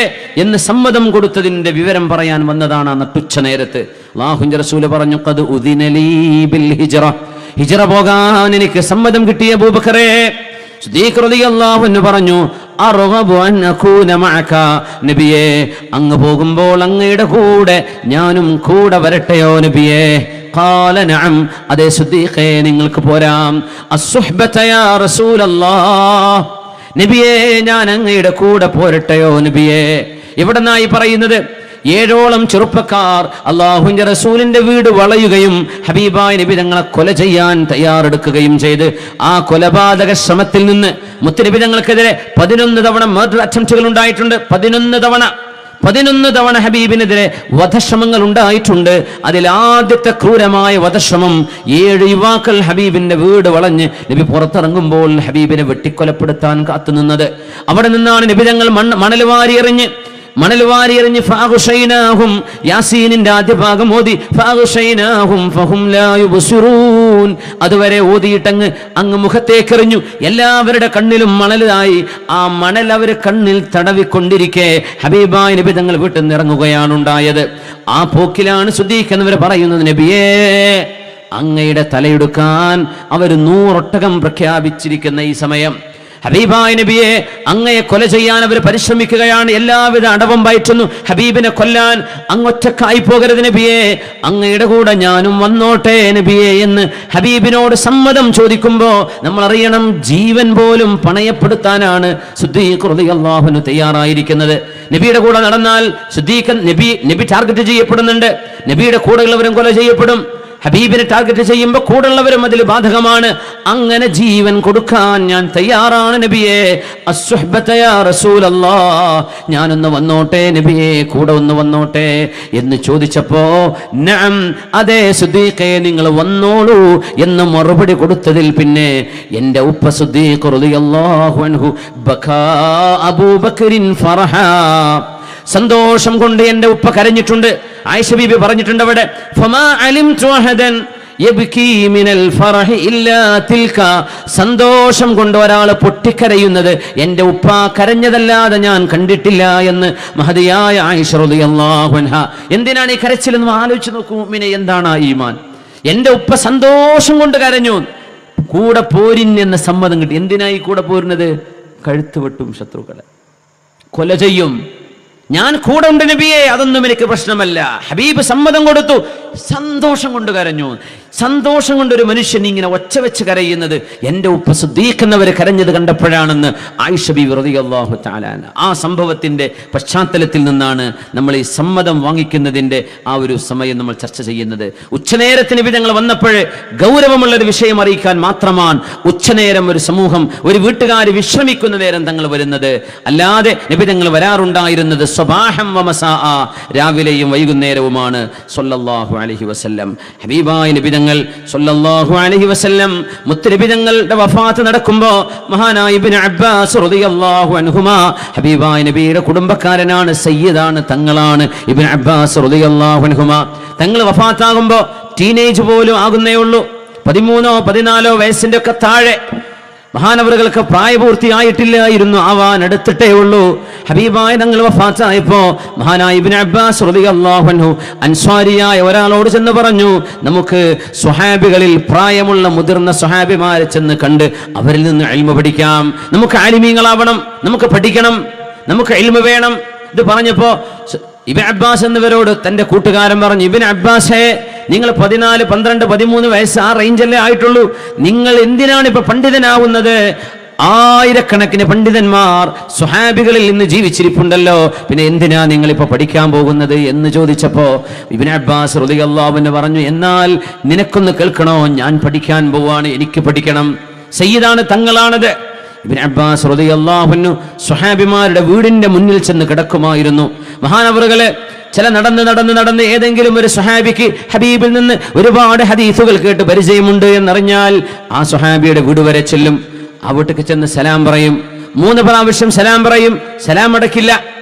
എന്ന് സമ്മതം കൊടുത്തതിന്റെ വിവരം പറയാൻ വന്നതാണ് ആ നട്ടുച്ച നേരത്ത്. അല്ലാഹുവിന്റെ റസൂൽ പറഞ്ഞു, ഖദ് ഉദിന ലീ ബിൽ ഹിജ്റ, ഹിജ്റ പോകാൻ എനിക്ക് സമ്മതം കിട്ടി അബൂബക്കറേ. സിദ്ദീഖ് റളിയല്ലാഹു അൻഹു പറഞ്ഞു, അർഗബു അൻ അകൂന മഅക, നബിയേ അങ്ങ് പോകുമ്പോൾ അങ്ങയുടെ കൂടെ ഞാനും കൂടെ വരട്ടെയോ നബിയേ? ഖാല നഅം, അതേ സിദ്ദീഖേ നിങ്ങൾക്ക് പോരാം. അസ്സുഹ്ബത യാ റസൂലല്ലാഹ്, നബിയേ ഞാൻ അങ്ങയുടെ കൂടെ പോരട്ടെയോ നബിയേ? എവിടെന്നായി പറയുന്നത്? 7ഓളം ചെറുപ്പക്കാർ അള്ളാഹുവിന്റെ റസൂലിന്റെ വീട് വളയുകയും ഹബീബായ നബി തങ്ങളെ കൊല ചെയ്യാൻ തയ്യാറെടുക്കുകയും ചെയ്ത് ആ കൊലപാതക ശ്രമത്തിൽ നിന്ന് മുത്തുനബി തങ്ങൾക്കെതിരെ 11 തവണ മർഡർ അറ്റംപ്റ്റുകൾ ഉണ്ടായിട്ടുണ്ട്. 11 തവണ ഹബീബിനെതിരെ വധശ്രമങ്ങൾ ഉണ്ടായിട്ടുണ്ട്. അതിൽ ആദ്യത്തെ ക്രൂരമായ വധശ്രമം 7 യുവാക്കൾ ഹബീബിന്റെ വീട് വളഞ്ഞ് നബി പുറത്തിറങ്ങുമ്പോൾ ഹബീബിനെ വെട്ടിക്കൊലപ്പെടുത്താൻ കാത്തുനിന്നത്. അവിടെ നിന്നാണ് നബി തങ്ങൾ മണൽ വാരി എറിഞ്ഞ് ഫഅഗ്ശൈനാഹും, യാസീനിന്റെ ആദ്യ ഭാഗം ഓതി, ഫഅഗ്ശൈനാഹും ഫഹും ലാ യുബ്സിറൂൻ, അതുവരെ ഓതിയിട്ടങ്ങ് മുഖത്തേക്കെറിഞ്ഞു. എല്ലാവരുടെ കണ്ണിലും മണലായി. ആ മണൽ അവർ കണ്ണിൽ തടവിക്കൊണ്ടിരിക്കെ ഹബീബായ നബി തങ്ങൾ വീട്ടിൽ നിന്ന് ഇറങ്ങുകയാണ് ഉണ്ടായത്. ആ പോക്കിലാണ് സിദ്ദീഖ് എന്നവർ പറയുന്നത്, നബിയേ അങ്ങയുടെ തലയെടുക്കാൻ അവർ 100 ഒട്ടകം പ്രഖ്യാപിച്ചിരിക്കുന്ന ഈ സമയം, ഹബീബായ നബിയെ അങ്ങയെ കൊല ചെയ്യാൻ അവർ പരിശ്രമിക്കുകയാണ്. എല്ലാവിധ അടവും പയറ്റുന്നു ഹബീബിനെ കൊല്ലാൻ. അങ്ങൊറ്റക്കായി പോകരുത് നബിയെ, അങ്ങയുടെ കൂടെ ഞാനും വന്നോട്ടെ നബിയെ എന്ന് ഹബീബിനോട് സമ്മതം ചോദിക്കുമ്പോൾ നമ്മൾ അറിയണം, ജീവൻ പോലും പണയപ്പെടുത്താനാണ് സിദ്ദീഖ് റളിയല്ലാഹു അൻഹു തയ്യാറായിരിക്കുന്നത്. നബിയുടെ കൂടെ നടന്നാൽ സിദ്ദീഖ് നബി ടാർഗറ്റ് ചെയ്യപ്പെടുന്നുണ്ട്. നബിയുടെ കൂടെയുള്ളവരും കൊല ചെയ്യപ്പെടും. ഹബീബിനെ ടാർഗറ്റ് ചെയ്യുമ്പോൾ കൂടുള്ളവരും അതിൽ ബാധകമാണ്. അങ്ങനെ ജീവൻ കൊടുക്കാൻ ഞാൻ തയ്യാറാണ് നബിയെ. അസ്സുഹ്ബത യാ റസൂലല്ലാഹ്, ഞാനൊന്ന് വന്നോട്ടെ നബിയെ, കൂടെ ഒന്ന് വന്നോട്ടെ എന്ന് ചോദിച്ചപ്പോ നഅം, അതെ സിദ്ദീഖേ, നിങ്ങൾ വന്നോളൂ എന്ന് മറുപടി കൊടുത്തതിൽ പിന്നെ എൻ്റെ ഉപ്പ സിദ്ദീഖ് റളിയല്ലാഹു അൻഹു ബകാ അബൂബക്കറിൻ ഫറഹ, സന്തോഷം കൊണ്ട് എൻ്റെ ഉപ്പ കരഞ്ഞിട്ടുണ്ട്. ആയിഷ ബീബി പറഞ്ഞിട്ടുണ്ട് അവിടെ, ഫമാ അലിംതു അഹദൻ യബ്കി മിനൽ ഫറഹി ഇല്ലാ തിൽക, സന്തോഷം കൊണ്ട് ഒരാൾ പൊട്ടിക്കരയുന്നത് എൻ്റെ ഉപ്പ കരഞ്ഞതല്ലാതെ ഞാൻ കണ്ടിട്ടില്ല എന്ന് മഹദിയായ ആയിഷ റളിയല്ലാഹു അൻഹ. എന്തിനാണ് ഈ കരച്ചിലെന്ന് ആലോചിച്ച് നോക്കൂ മുഅ്മിനെ, എന്താണ് ഈമാൻ? എൻ്റെ ഉപ്പ സന്തോഷം കൊണ്ട് കരഞ്ഞു, കൂടെ പോരിൻ എന്ന സമ്മതം കിട്ടി. എന്തിനായി കൂടെ പോരുന്നത്? കഴുത്ത് വെട്ടും, ശത്രുക്കളെ കൊല ചെയ്യും, ഞാൻ കൂടെ ഉണ്ട് നബിയെ, അതൊന്നും എനിക്ക് പ്രശ്നമല്ല. ഹബീബ് സമ്മതം കൊടുത്തു, സന്തോഷം കൊണ്ട് കരഞ്ഞു. സന്തോഷം കൊണ്ട് ഒരു മനുഷ്യൻ ഇങ്ങനെ ഒച്ച വെച്ച് കരയുന്നത് എൻ്റെ ഉപ്പ സിദ്ദീഖ് എന്നവർ കരഞ്ഞത് കണ്ടപ്പോഴാണെന്ന് ആയിഷ ബീവി റളിയല്ലാഹു തആല അൻഹ. ആ സംഭവത്തിന്റെ പശ്ചാത്തലത്തിൽ നിന്നാണ് നമ്മൾ ഈ സമ്മതം വാങ്ങിക്കുന്നതിന്റെ ആ ഒരു സമയം നമ്മൾ ചർച്ച ചെയ്യുന്നത്. ഉച്ചനേരത്തിന് നബി തങ്ങൾ വന്നപ്പോൾ ഗൗരവമുള്ള ഒരു വിഷയം അറിയിക്കാൻ മാത്രമാണ് ഉച്ചനേരം ഒരു സമൂഹം, ഒരു വീട്ടുകാർ വിശ്രമിക്കുന്ന നേരം തങ്ങൾ വരുന്നത്. അല്ലാതെ നബി തങ്ങൾ വരാറുണ്ടായിരുന്നത് സ്വബാഹം വമസാഅ, രാവിലെയും വൈകുന്നേരവുമാണ് സ്വല്ലല്ലാഹു അലൈഹി വസല്ലം. ഹബീബായ നബി തങ്ങൾ സ്വല്ലല്ലാഹു അലൈഹി വസല്ലം മുത്തുനബി തങ്ങളുടെ വഫാത്ത് നടക്കുമ്പോൾ മഹാനായ ഇബ്നു അബ്ബാസ് റളിയല്ലാഹു അൻഹുമാ, ഹബീബായ നബിയുടെ കുടുംബക്കാരനാണ്, സയ്യിദാണ്, തങ്ങളാണ് ഇബ്നു അബ്ബാസ് റളിയല്ലാഹു അൻഹുമാ. തങ്ങൾ വഫാത്താകുമ്പോൾ ടീനേജ് പോലും ആകുന്നേ ഉള്ളൂ, 13-14 വയസ്സിന്റെ ഒക്കെ താഴെ. മഹാനവറുകൾക്ക് പ്രായപൂർത്തിയായിട്ടില്ലായിരുന്നു, ആവാൻ അടുത്തിട്ടേ ഉള്ളൂ. ഹബീബായ തങ്ങൾ വഫാത്തായപ്പോ മഹാനായ ഇബ്നു അബ്ബാസ് റളിയല്ലാഹു അൻഹു അൻസ്വാരിയായ ഒരാളോട് ചെന്ന് പറഞ്ഞു, നമുക്ക് സ്വഹാബികളിൽ പ്രായമുള്ള മുതിർന്ന സ്വഹാബിമാരെ ചെന്ന് കണ്ട് അവരിൽ നിന്ന് ഇൽമു പഠിക്കാം, നമുക്ക് ആലിമീങ്ങളാവണം, നമുക്ക് പഠിക്കണം, നമുക്ക് ഇൽമു വേണം. ഇത് പറഞ്ഞപ്പോ ഇബ്നു അബ്ബാസ് എന്നിവരോട് തന്റെ കൂട്ടുകാരൻ പറഞ്ഞു, ഇബ്നു അബ്ബാസേ, നിങ്ങൾ 14, 12, 13 വയസ്സ് ആ റേഞ്ചല്ലേ ആയിട്ടുള്ളൂ, നിങ്ങൾ എന്തിനാണ് ഇപ്പൊ പണ്ഡിതനാവുന്നത്? ആയിരക്കണക്കിന് പണ്ഡിതന്മാർ സ്വഹാബികളിൽ നിന്ന് ജീവിച്ചിരിപ്പുണ്ടല്ലോ, പിന്നെ എന്തിനാ നിങ്ങൾ ഇപ്പൊ പഠിക്കാൻ പോകുന്നത് എന്ന് ചോദിച്ചപ്പോ ഇബ്നു അബ്ബാസ് റളിയല്ലാഹു അൻഹു പറഞ്ഞു, എന്നാൽ നിനക്കൊന്ന് കേൾക്കണോ, ഞാൻ പഠിക്കാൻ പോവാണ്, എനിക്ക് പഠിക്കണം, സയ്യിദാണ്, തങ്ങളാണത്. ഇബ്നു അബ്ബാസ് റളിയല്ലാഹു അൻഹു സ്വഹാബിമാരുടെ വീടിന്റെ മുന്നിൽ ചെന്ന് കിടക്കുമായിരുന്നു. മഹാനവറുകള് ചില നടന്ന് ഏതെങ്കിലും ഒരു സ്വഹാബിക്ക് ഹബീബിൽ നിന്ന് ഒരുപാട് ഹദീസുകൾ കേട്ട് പരിചയമുണ്ട് എന്നറിഞ്ഞാൽ ആ സ്വഹാബിയുടെ വീട് വരെ ചെല്ലും, ആ വീട്ടിൽ ചെന്ന് സലാം പറയും. 3 പ്രാവശ്യം സലാം പറയും, സലാം അടക്കില്ല,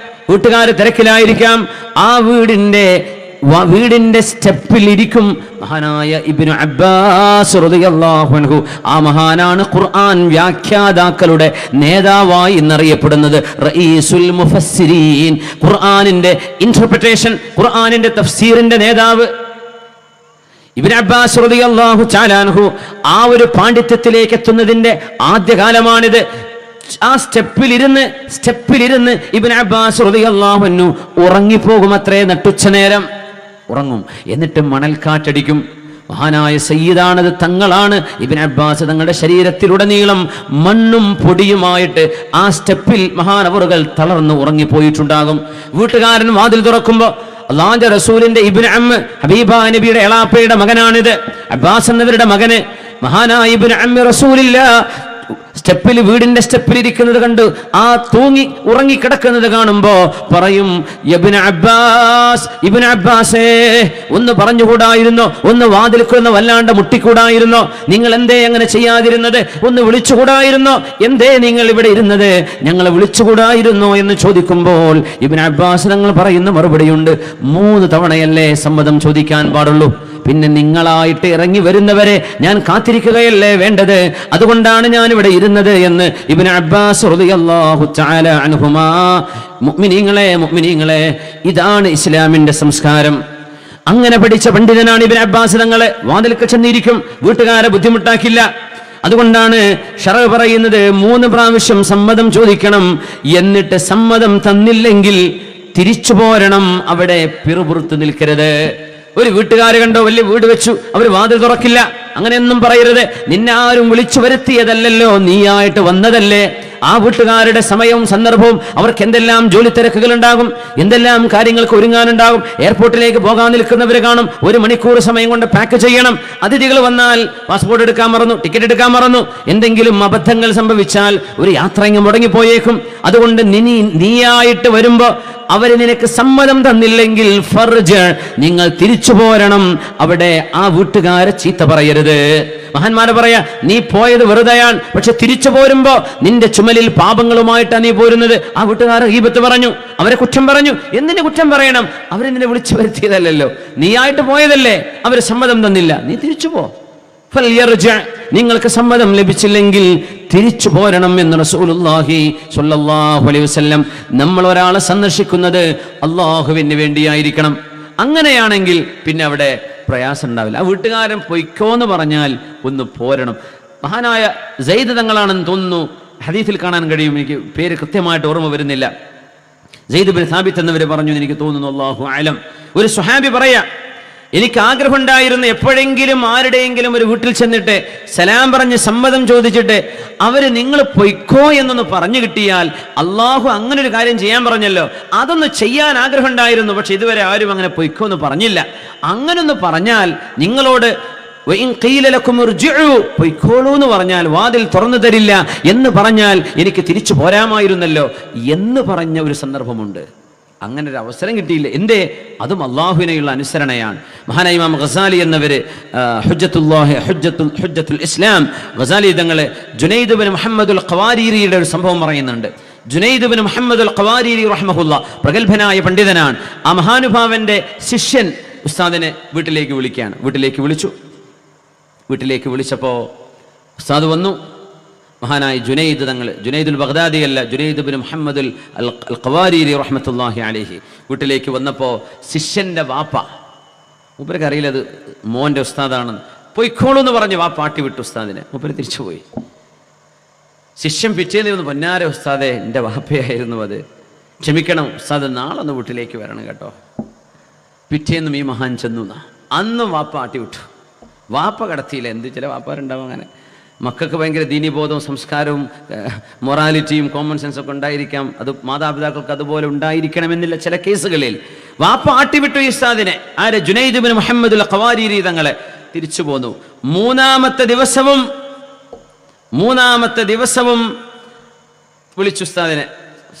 വീട്ടുകാർ തിരക്കിലായിരിക്കാം. ആ വീടിന്റെ സ്റ്റെപ്പിൽ ഇരിക്കും മഹാനായ ഇബ്നു അബ്ബാസ് റളിയല്ലാഹു അൻഹു. ആ മഹാനാണ് ഖുർആൻ വ്യാഖ്യാതാക്കളുടെ നേതാവായി എന്നറിയപ്പെടുന്നത്, റഈസുൽ മുഫസ്സിരീൻ, ഖുർആനിന്റെ ഇന്റർപ്രിറ്റേഷൻ, ഖുർആനിന്റെ തഫ്സീറിന്റെ നേതാവ് ഇബ്നു അബ്ബാസ് റളിയല്ലാഹു തആല അൻഹു. ആ ഒരു പാണ്ഡിത്യത്തിലേക്ക് എത്തുന്നതിന്റെ ആദ്യകാലമാണിത്. ആ സ്റ്റെപ്പിലിരുന്ന് ഇബ്നു അബ്ബാസ് റളിയല്ലാഹു അൻഹു ഉറങ്ങിപ്പോകും, അത്രേ, നട്ടുച്ച നേരം ഉറങ്ങും, എന്നിട്ട് മണൽക്കാറ്റടിക്കും. മഹാനായ സയ്യിദാണത്, തങ്ങളാണ്. ഇബ്നു അബ്ബാസ് തങ്ങളുടെ ശരീരത്തിലുടനീളം മണ്ണും പൊടിയുമായിട്ട് ആ സ്റ്റെപ്പിൽ മഹാനവറുകൾ തളർന്ന് ഉറങ്ങിപ്പോയിട്ടുണ്ടാകും. വീട്ടുകാരൻ വാതിൽ തുറക്കുമ്പോ അല്ലാഹുവിന്റെ റസൂലിന്റെ ഇബ്നു അമ്മ, ഹബീബ നബിയുടെ എളാപ്പയുടെ മകനാണിത്, അബ്ബാസ് എന്നവരുടെ മകന്, മഹാനായ ഇബ്നു അമ്മ റസൂലില്ലാഹ് വീടിന്റെ സ്റ്റെപ്പിൽ ഇരിക്കുന്നത് കണ്ട് ആ തൂങ്ങി ഉറങ്ങിക്കിടക്കുന്നത് കാണുമ്പോ പറയും, ഇബ്നു അബ്ബാസേ, ഒന്ന് പറഞ്ഞുകൂടായിരുന്നോ, ഒന്ന് വാതിൽക്കൊന്ന് വല്ലാണ്ട് മുട്ടിക്കൂടായിരുന്നോ, നിങ്ങൾ എന്തേ അങ്ങനെ ചെയ്യാതിരുന്നത്, ഒന്ന് വിളിച്ചുകൂടായിരുന്നോ, എന്തേ നിങ്ങൾ ഇവിടെ ഇരുന്നത്, ഞങ്ങളെ വിളിച്ചുകൂടായിരുന്നോ എന്ന് ചോദിക്കുമ്പോൾ ഇബ്നു അബ്ബാസ് തങ്ങൾ പറയുന്ന മറുപടിയുണ്ട്, 3 തവണയല്ലേ സമ്മതം ചോദിക്കാൻ പാടുള്ളൂ, പിന്നെ നിങ്ങളായിട്ട് ഇറങ്ങി വരുന്നവരെ ഞാൻ കാത്തിരിക്കുകയല്ലേ വേണ്ടത്, അതുകൊണ്ടാണ് ഞാൻ ഇവിടെ ഇരുന്നത് എന്ന് ഇബ്നു അബ്ബാസ് റളിയല്ലാഹു തആല അൻഹുമാ. മുഅ്മിനീങ്ങളെ, ഇതാണ് ഇസ്ലാമിന്റെ സംസ്കാരം. അങ്ങനെ പഠിച്ച പണ്ഡിതനാണ് ഇബ്നു അബ്ബാസ് തങ്ങളെ. വാതിൽക്ക് ചെന്നിരിക്കും, വീട്ടുകാരെ ബുദ്ധിമുട്ടാക്കില്ല. അതുകൊണ്ടാണ് ശറഅ് പറയുന്നത് 3 പ്രാവശ്യം സമ്മതം ചോദിക്കണം, എന്നിട്ട് സമ്മതം തന്നില്ലെങ്കിൽ തിരിച്ചു പോരണം, അവിടെ പിറുപുറത്ത് നിൽക്കരുത്. ഒരു വീട്ടുകാർ കണ്ടോ, വലിയ വീട് വെച്ചു, അവർ വാതിൽ തുറക്കില്ല, അങ്ങനെയൊന്നും പറയരുത്. നിന്നെ ആരും വിളിച്ചു വരുത്തിയതല്ലല്ലോ, നീയായിട്ട് വന്നതല്ലേ, ആ വീട്ടുകാരുടെ സമയവും സന്ദർഭവും, അവർക്ക് എന്തെല്ലാം ജോലി തിരക്കുകൾ ഉണ്ടാകും, എന്തെല്ലാം കാര്യങ്ങൾക്ക് ഒരുങ്ങാനുണ്ടാകും. എയർപോർട്ടിലേക്ക് പോകാൻ നിൽക്കുന്നവർ കാണും, 1 മണിക്കൂർ സമയം കൊണ്ട് പാക്ക് ചെയ്യണം. അതിഥികൾ വന്നാൽ പാസ്പോർട്ട് എടുക്കാൻ മറന്നു, ടിക്കറ്റ് എടുക്കാൻ മറന്നു, എന്തെങ്കിലും അബദ്ധങ്ങൾ സംഭവിച്ചാൽ ഒരു യാത്ര ഇങ്ങ് മുടങ്ങിപ്പോയേക്കും. അതുകൊണ്ട് നീയായിട്ട് വരുമ്പോ അവര് നിനക്ക് സമ്മതം തന്നില്ലെങ്കിൽ ഫർജ്, നിങ്ങൾ തിരിച്ചു പോരണം. അവിടെ ആ വീട്ടുകാരെ ചീത്ത പറയരുത്. മഹാന്മാരെ പറയാ, നീ പോയത് വെറുതെയാണ്, പക്ഷെ തിരിച്ചു പോരുമ്പോ നിന്റെ ചുമലിൽ പാപങ്ങളുമായിട്ടാണ് നീ പോരുന്നത്. ആ വീട്ടുകാരെ ഗീബത്ത് പറഞ്ഞു, അവരെ കുറ്റം പറഞ്ഞു. എന്തിനു കുറ്റം പറയണം? അവരെ നിന്നെ വിളിച്ചു വരുത്തിയതല്ലോ, നീയായിട്ട് പോയതല്ലേ. അവര് സമ്മതം തന്നില്ല, നീ തിരിച്ചു പോ. നിങ്ങൾക്ക് സമ്മതം ലഭിച്ചില്ലെങ്കിൽ തിരിച്ചു പോരണം എന്ന് റസൂലുള്ളാഹി സ്വല്ലല്ലാഹു അലൈഹി വസല്ലം. നമ്മൾ ഒരാളെ സന്ദർശിക്കുന്നത് അള്ളാഹുവിന് വേണ്ടിയായിരിക്കണം. അങ്ങനെയാണെങ്കിൽ പിന്നെ അവിടെ പ്രയാസം ഉണ്ടാവില്ല. ആ വീട്ടുകാരൻ പൊയ്ക്കോന്ന് പറഞ്ഞാൽ ഒന്ന് പോരണം. മഹാനായ സെയ്ദ് തങ്ങളാണെന്ന് തോന്നുന്നു, ഹദീസിൽ കാണാൻ കഴിയും, എനിക്ക് പേര് കൃത്യമായിട്ട് ഓർമ്മ വരുന്നില്ല. സെയ്ദ് ബിൻ സാബിത്ത് എന്നവർ പറഞ്ഞു, എനിക്ക് തോന്നുന്നു, അല്ലാഹു അലം. ഒരു സ്വഹാബി പറയാ, എനിക്ക് ആഗ്രഹമുണ്ടായിരുന്നു എപ്പോഴെങ്കിലും ആരുടെയെങ്കിലും ഒരു വീട്ടിൽ ചെന്നിട്ട് സലാം പറഞ്ഞ് സമ്മതം ചോദിച്ചിട്ട് അവര് നിങ്ങൾ പൊയ്ക്കോ എന്നൊന്ന് പറഞ്ഞു കിട്ടിയാൽ, അള്ളാഹു അങ്ങനെ ഒരു കാര്യം ചെയ്യാൻ പറഞ്ഞല്ലോ, അതൊന്ന് ചെയ്യാൻ ആഗ്രഹമുണ്ടായിരുന്നു. പക്ഷെ ഇതുവരെ ആരും അങ്ങനെ പൊയ്ക്കോ എന്ന് പറഞ്ഞില്ല. അങ്ങനൊന്ന് പറഞ്ഞാൽ, നിങ്ങളോട് പൊയ്ക്കോളൂ എന്ന് പറഞ്ഞാൽ വാതിൽ തുറന്നു തരില്ല എന്ന് പറഞ്ഞാൽ എനിക്ക് തിരിച്ചു പോരാമായിരുന്നല്ലോ എന്ന് പറഞ്ഞ ഒരു സന്ദർഭമുണ്ട്. അങ്ങനെ ഒരു അവസരം കിട്ടിയില്ല. എന്തേ? അതും അള്ളാഹുവിനെയുള്ള അനുസരണയാണ്. മഹാനായ ഇമാം ഗസാലി എന്നവര് ഹുജ്ജത്തുൽ ഇസ്ലാം ഗസാലി തങ്ങള് ജുനൈദ് ബിൻ മുഹമ്മദുൽ ഖവാരീരിയുടെ ഒരു സംഭവം പറയുന്നുണ്ട്. ജുനൈദ് ബിൻ മുഹമ്മദുൽ ഖവാരീരി റഹ്മഹുല്ലാ പ്രഗത്ഭനായ പണ്ഡിതനാണ്. ആ മഹാനുഭാവന്റെ ശിഷ്യൻ ഉസ്താദിനെ വീട്ടിലേക്ക് വിളിക്കുകയാണ്. വീട്ടിലേക്ക് വിളിച്ചപ്പോ ഉസ്താദ് വന്നു. മഹാനായ ജുനൈദ് തങ്ങൾ, ജുനൈദുൽ ബഗ്ദാദി അല്ല, ജുനൈദ് ബിൻ മുഹമ്മദുൽ അൽ ഖവാരീരി റഹ്മത്തുള്ളാഹി അലൈഹി വീട്ടിലേക്ക് വന്നപ്പോൾ ശിഷ്യന്റെ വാപ്പ, മൂപ്പർക്ക് അറിയില്ല അത് മോന്റെ ഉസ്താദാണെന്ന്, പൊയ്ക്കോളൂ എന്ന് പറഞ്ഞ് വാപ്പ ആട്ടി വിട്ടു ഉസ്താദിനെ. മൂപ്പര് തിരിച്ചുപോയി. ശിഷ്യൻ പിറ്റേന്ന് വന്ന്, പൊന്നാര ഉസ്താദെ, എൻ്റെ വാപ്പയായിരുന്നു അത്, ക്ഷമിക്കണം ഉസ്താദ്, നാളെ ഒന്ന് വീട്ടിലേക്ക് വരണം കേട്ടോ. പിറ്റേന്നും ഈ മഹാൻ ചെന്നു. അന്നും വാപ്പ ആട്ടി വിട്ടു. വാപ്പ കടത്തിയില്ല. എന്ത് ചില വാപ്പാരുണ്ടാവും അങ്ങനെ. മക്കൾക്ക് ഭയങ്കര ദീനീബോധവും സംസ്കാരവും മൊറാലിറ്റിയും കോമൺ സെൻസൊക്കെ ഉണ്ടായിരിക്കാം. അത് മാതാപിതാക്കൾക്ക് അതുപോലെ ഉണ്ടായിരിക്കണമെന്നില്ല ചില കേസുകളിൽ. വാപ്പ ആട്ടിവിട്ടു ഈ ഉസ്താദിനെ. ആരെ? ജുനൈദ് ബിൻ മുഹമ്മദുൽ ഖവാരീരി തങ്ങളെ. തിരിച്ചു പോന്നു. മൂന്നാമത്തെ ദിവസവും വിളിച്ചു ഉസ്താദിനെ.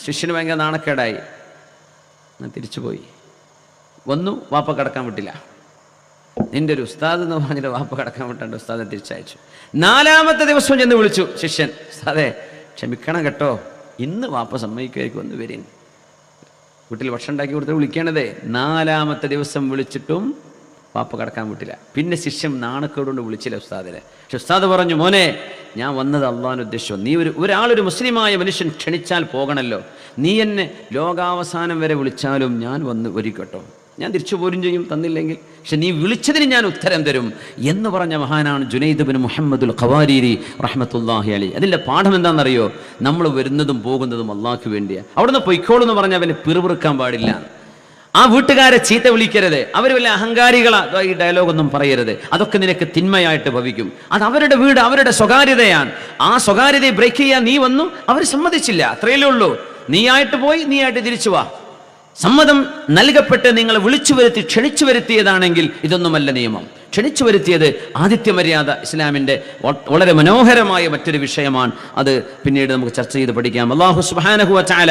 ശിഷ്യന് ഭയങ്കര നാണക്കേടായി, തിരിച്ചുപോയി. വന്നു, വാപ്പ കടക്കാൻ വിട്ടില്ല. നിന്റെ ഒരു ഉസ്താദ് എന്ന് പറഞ്ഞിട്ട് വാപ്പ കടക്കാൻ വിട്ടാണ്ട് ഉസ്താദിനെ തിരിച്ചയച്ചു. 4ാമത്തെ ദിവസം ചെന്ന് വിളിച്ചു ശിഷ്യൻ. ഉസ്താദേ, ക്ഷമിക്കണം കേട്ടോ, ഇന്ന് വാപ്പ സമ്മതിക്കുമായിരിക്കും, ഒന്ന് വരീൻ. വീട്ടിൽ ഭക്ഷണം ഉണ്ടാക്കി കൊടുത്ത് വിളിക്കണതേ. 4ാമത്തെ ദിവസം വിളിച്ചിട്ടും വാപ്പ കടക്കാൻ വിട്ടില്ല. പിന്നെ ശിഷ്യൻ നാണക്കേടുകൊണ്ട് വിളിച്ചില്ല ഉസ്താദിനെ. പക്ഷെ ഉസ്താദ് പറഞ്ഞു, മോനെ, ഞാൻ വന്നത് അള്ളാഹുവിനെ ഉദ്ദേശിച്ചു. നീ ഒരാളൊരു മുസ്ലിമായ മനുഷ്യൻ ക്ഷണിച്ചാൽ പോകണല്ലോ. നീ എന്നെ ലോകാവസാനം വരെ വിളിച്ചാലും ഞാൻ വന്ന് വരികട്ടോ, ഞാൻ തിരിച്ചു പോരും ചെയ്യും തന്നില്ലെങ്കിൽ. പക്ഷെ നീ വിളിച്ചതിന് ഞാൻ ഉത്തരം തരും എന്ന് പറഞ്ഞ മഹാനാണ് ജുനൈദ് ബിൻ മുഹമ്മദുൽ ഖവാരീരി റഹ്മത്തുള്ളാഹി അലൈഹി. അതിൻ്റെ പാഠം എന്താണെന്നറിയോ? നമ്മൾ വരുന്നതും പോകുന്നതും അള്ളാഹ്ക്ക് വേണ്ടിയാണ്. അവിടുന്ന് പൊയ്ക്കോളൂ എന്ന് പറഞ്ഞാൽ അവനെ പിറുപിറുക്കാൻ പാടില്ല. ആ വീട്ടുകാരെ ചീത്ത വിളിക്കരുത്. അവർ വല്ല അഹങ്കാരികളാ, ഈ ഡയലോഗൊന്നും പറയരുത്. അതൊക്കെ നിനക്ക് തിന്മയായിട്ട് ഭവിക്കും. അത് അവരുടെ വീട്, അവരുടെ സ്വകാര്യതയാണ്. ആ സ്വകാര്യതയെ ബ്രേക്ക് ചെയ്യാൻ നീ വന്നു, അവർ സമ്മതിച്ചില്ല, അത്രയല്ലേ ഉള്ളൂ. നീയായിട്ട് പോയി, നീയായിട്ട് തിരിച്ചു വാ. സമ്മതം നൽകപ്പെട്ട് നിങ്ങളെ വിളിച്ചു വരുത്തി ക്ഷണിച്ചു വരുത്തിയതാണെങ്കിൽ ഇതൊന്നുമല്ല നിയമം. ക്ഷണിച്ചു വരുത്തിയത് ആതിഥ്യ മര്യാദ ഇസ്ലാമിൻ്റെ വളരെ മനോഹരമായ മറ്റൊരു വിഷയമാണ്. അത് പിന്നീട് നമുക്ക് ചർച്ച ചെയ്ത് പഠിക്കാം. അല്ലാഹു സുബ്ഹാനഹു വ തആല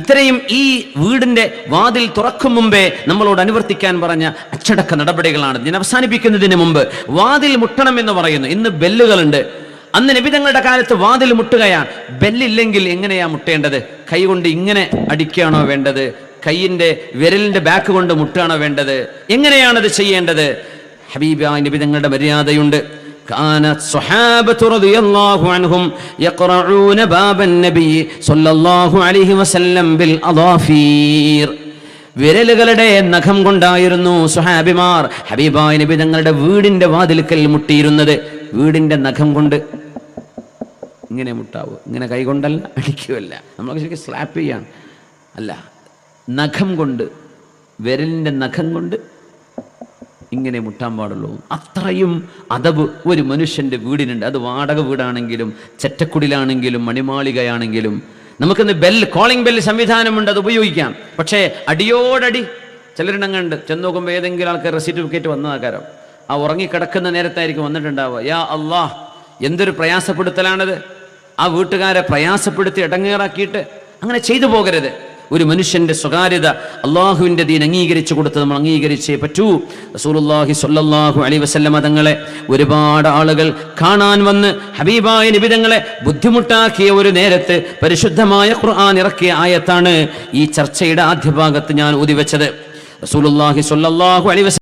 ഇത്രയും ഈ വീടിൻ്റെ വാതിൽ തുറക്കും മുമ്പേ നമ്മളോട് അനുവർത്തിക്കാൻ പറഞ്ഞ അച്ചടക്ക നടപടികളാണ്. ഇതിനെ അവസാനിപ്പിക്കുന്നതിന് മുമ്പ് വാതിൽ മുട്ടണം എന്ന് പറയുന്നു. ഇന്ന് ബെല്ലുകളുണ്ട്. അന്ന് നബി തങ്ങളുടെ കാലത്ത് വാതിൽ മുട്ടുകയാണ്. ബെല്ലില്ലെങ്കിൽ എങ്ങനെയാ മുട്ടേണ്ടത്? കൈ കൊണ്ട് ഇങ്ങനെ അടിക്കുകയാണോ വേണ്ടത്? കൈയിൻ്റെ വിരലിൻ്റെ ബാക്ക് കൊണ്ട് മുട്ടാണോ വേണ്ടത്? എങ്ങനെയാണത് ചെയ്യേണ്ടത്? ഹബീബായ നബി തങ്ങളുടെ മര്യാദയുണ്ട്. കാനത്ത് സ്വഹാബത്തു റളിയല്ലാഹു അൻഹും യഖറഊന ബാബൻ നബി സ്വല്ലല്ലാഹു അലൈഹി വസല്ലം ബിൽ അദാഫീർ. വിരലുകളുടെ നഖം കൊണ്ടായിരുന്നു സ്വഹാബിമാർ ഹബീബായ നബി തങ്ങളുടെ വീടിൻ്റെ വാതിൽക്കൽ മുട്ടിയിരുന്നത്. വീടിൻ്റെ നഖം കൊണ്ട് ഇങ്ങനെ മുട്ടാവൂ, ഇങ്ങനെ കൈ കൊണ്ടല്ല, അടിക്കുകയല്ല. നമ്മളൊക്കെ ശരിക്കും സ്ലാപ്പ് ചെയ്യാണ്, അല്ല, നഖം കൊണ്ട്, വിരലിൻ്റെ നഖം കൊണ്ട് ഇങ്ങനെ മുട്ടാൻ പാടുള്ളൂ. അത്രയും അദബ് ഒരു മനുഷ്യൻ്റെ വീടിനുണ്ട്. അത് വാടക വീടാണെങ്കിലും ചെറ്റക്കുടിലാണെങ്കിലും മണിമാളികയാണെങ്കിലും നമുക്കിന്ന് കോളിംഗ് ബെൽ സംവിധാനമുണ്ട്, അത് ഉപയോഗിക്കാം. പക്ഷേ അടിയോടടി ചിലരിടങ്ങണ്ട് ചെന്ന് നോക്കുമ്പോൾ ഏതെങ്കിലും ആൾക്ക് റെസിപ്റ്റ് വന്നതാക്കാരം ആ ഉറങ്ങിക്കിടക്കുന്ന നേരത്തായിരിക്കും വന്നിട്ടുണ്ടാവുക. യാ അള്ളാഹ്, എന്തൊരു പ്രയാസപ്പെടുത്തലാണത്. ആ വീട്ടുകാരെ പ്രയാസപ്പെടുത്തി ഇടങ്ങേറാക്കിയിട്ട് അങ്ങനെ ചെയ്തു പോകരുത്. ഒരു മനുഷ്യന്റെ സ്വകാര്യത അള്ളാഹുവിൻ്റെ ദീൻ അംഗീകരിച്ചു കൊടുത്ത് നമ്മൾ അംഗീകരിച്ചേ പറ്റൂ. റസൂലുള്ളാഹി സ്വല്ലല്ലാഹു അലൈഹി വസല്ലമ തങ്ങളെ ഒരുപാട് ആളുകൾ കാണാൻ വന്ന് ഹബീബായ നബി തങ്ങളെ ബുദ്ധിമുട്ടാക്കിയ ഒരു നേരത്ത് പരിശുദ്ധമായ ഖുർആൻ ഇറക്കിയ ആയത്താണ് ഈ ചർച്ചയുടെ ആദ്യ ഭാഗത്ത് ഞാൻ ഊതിവെച്ചത്. റസൂലുള്ളാഹി സ്വല്ലല്ലാഹു അലൈഹി വസല്ലം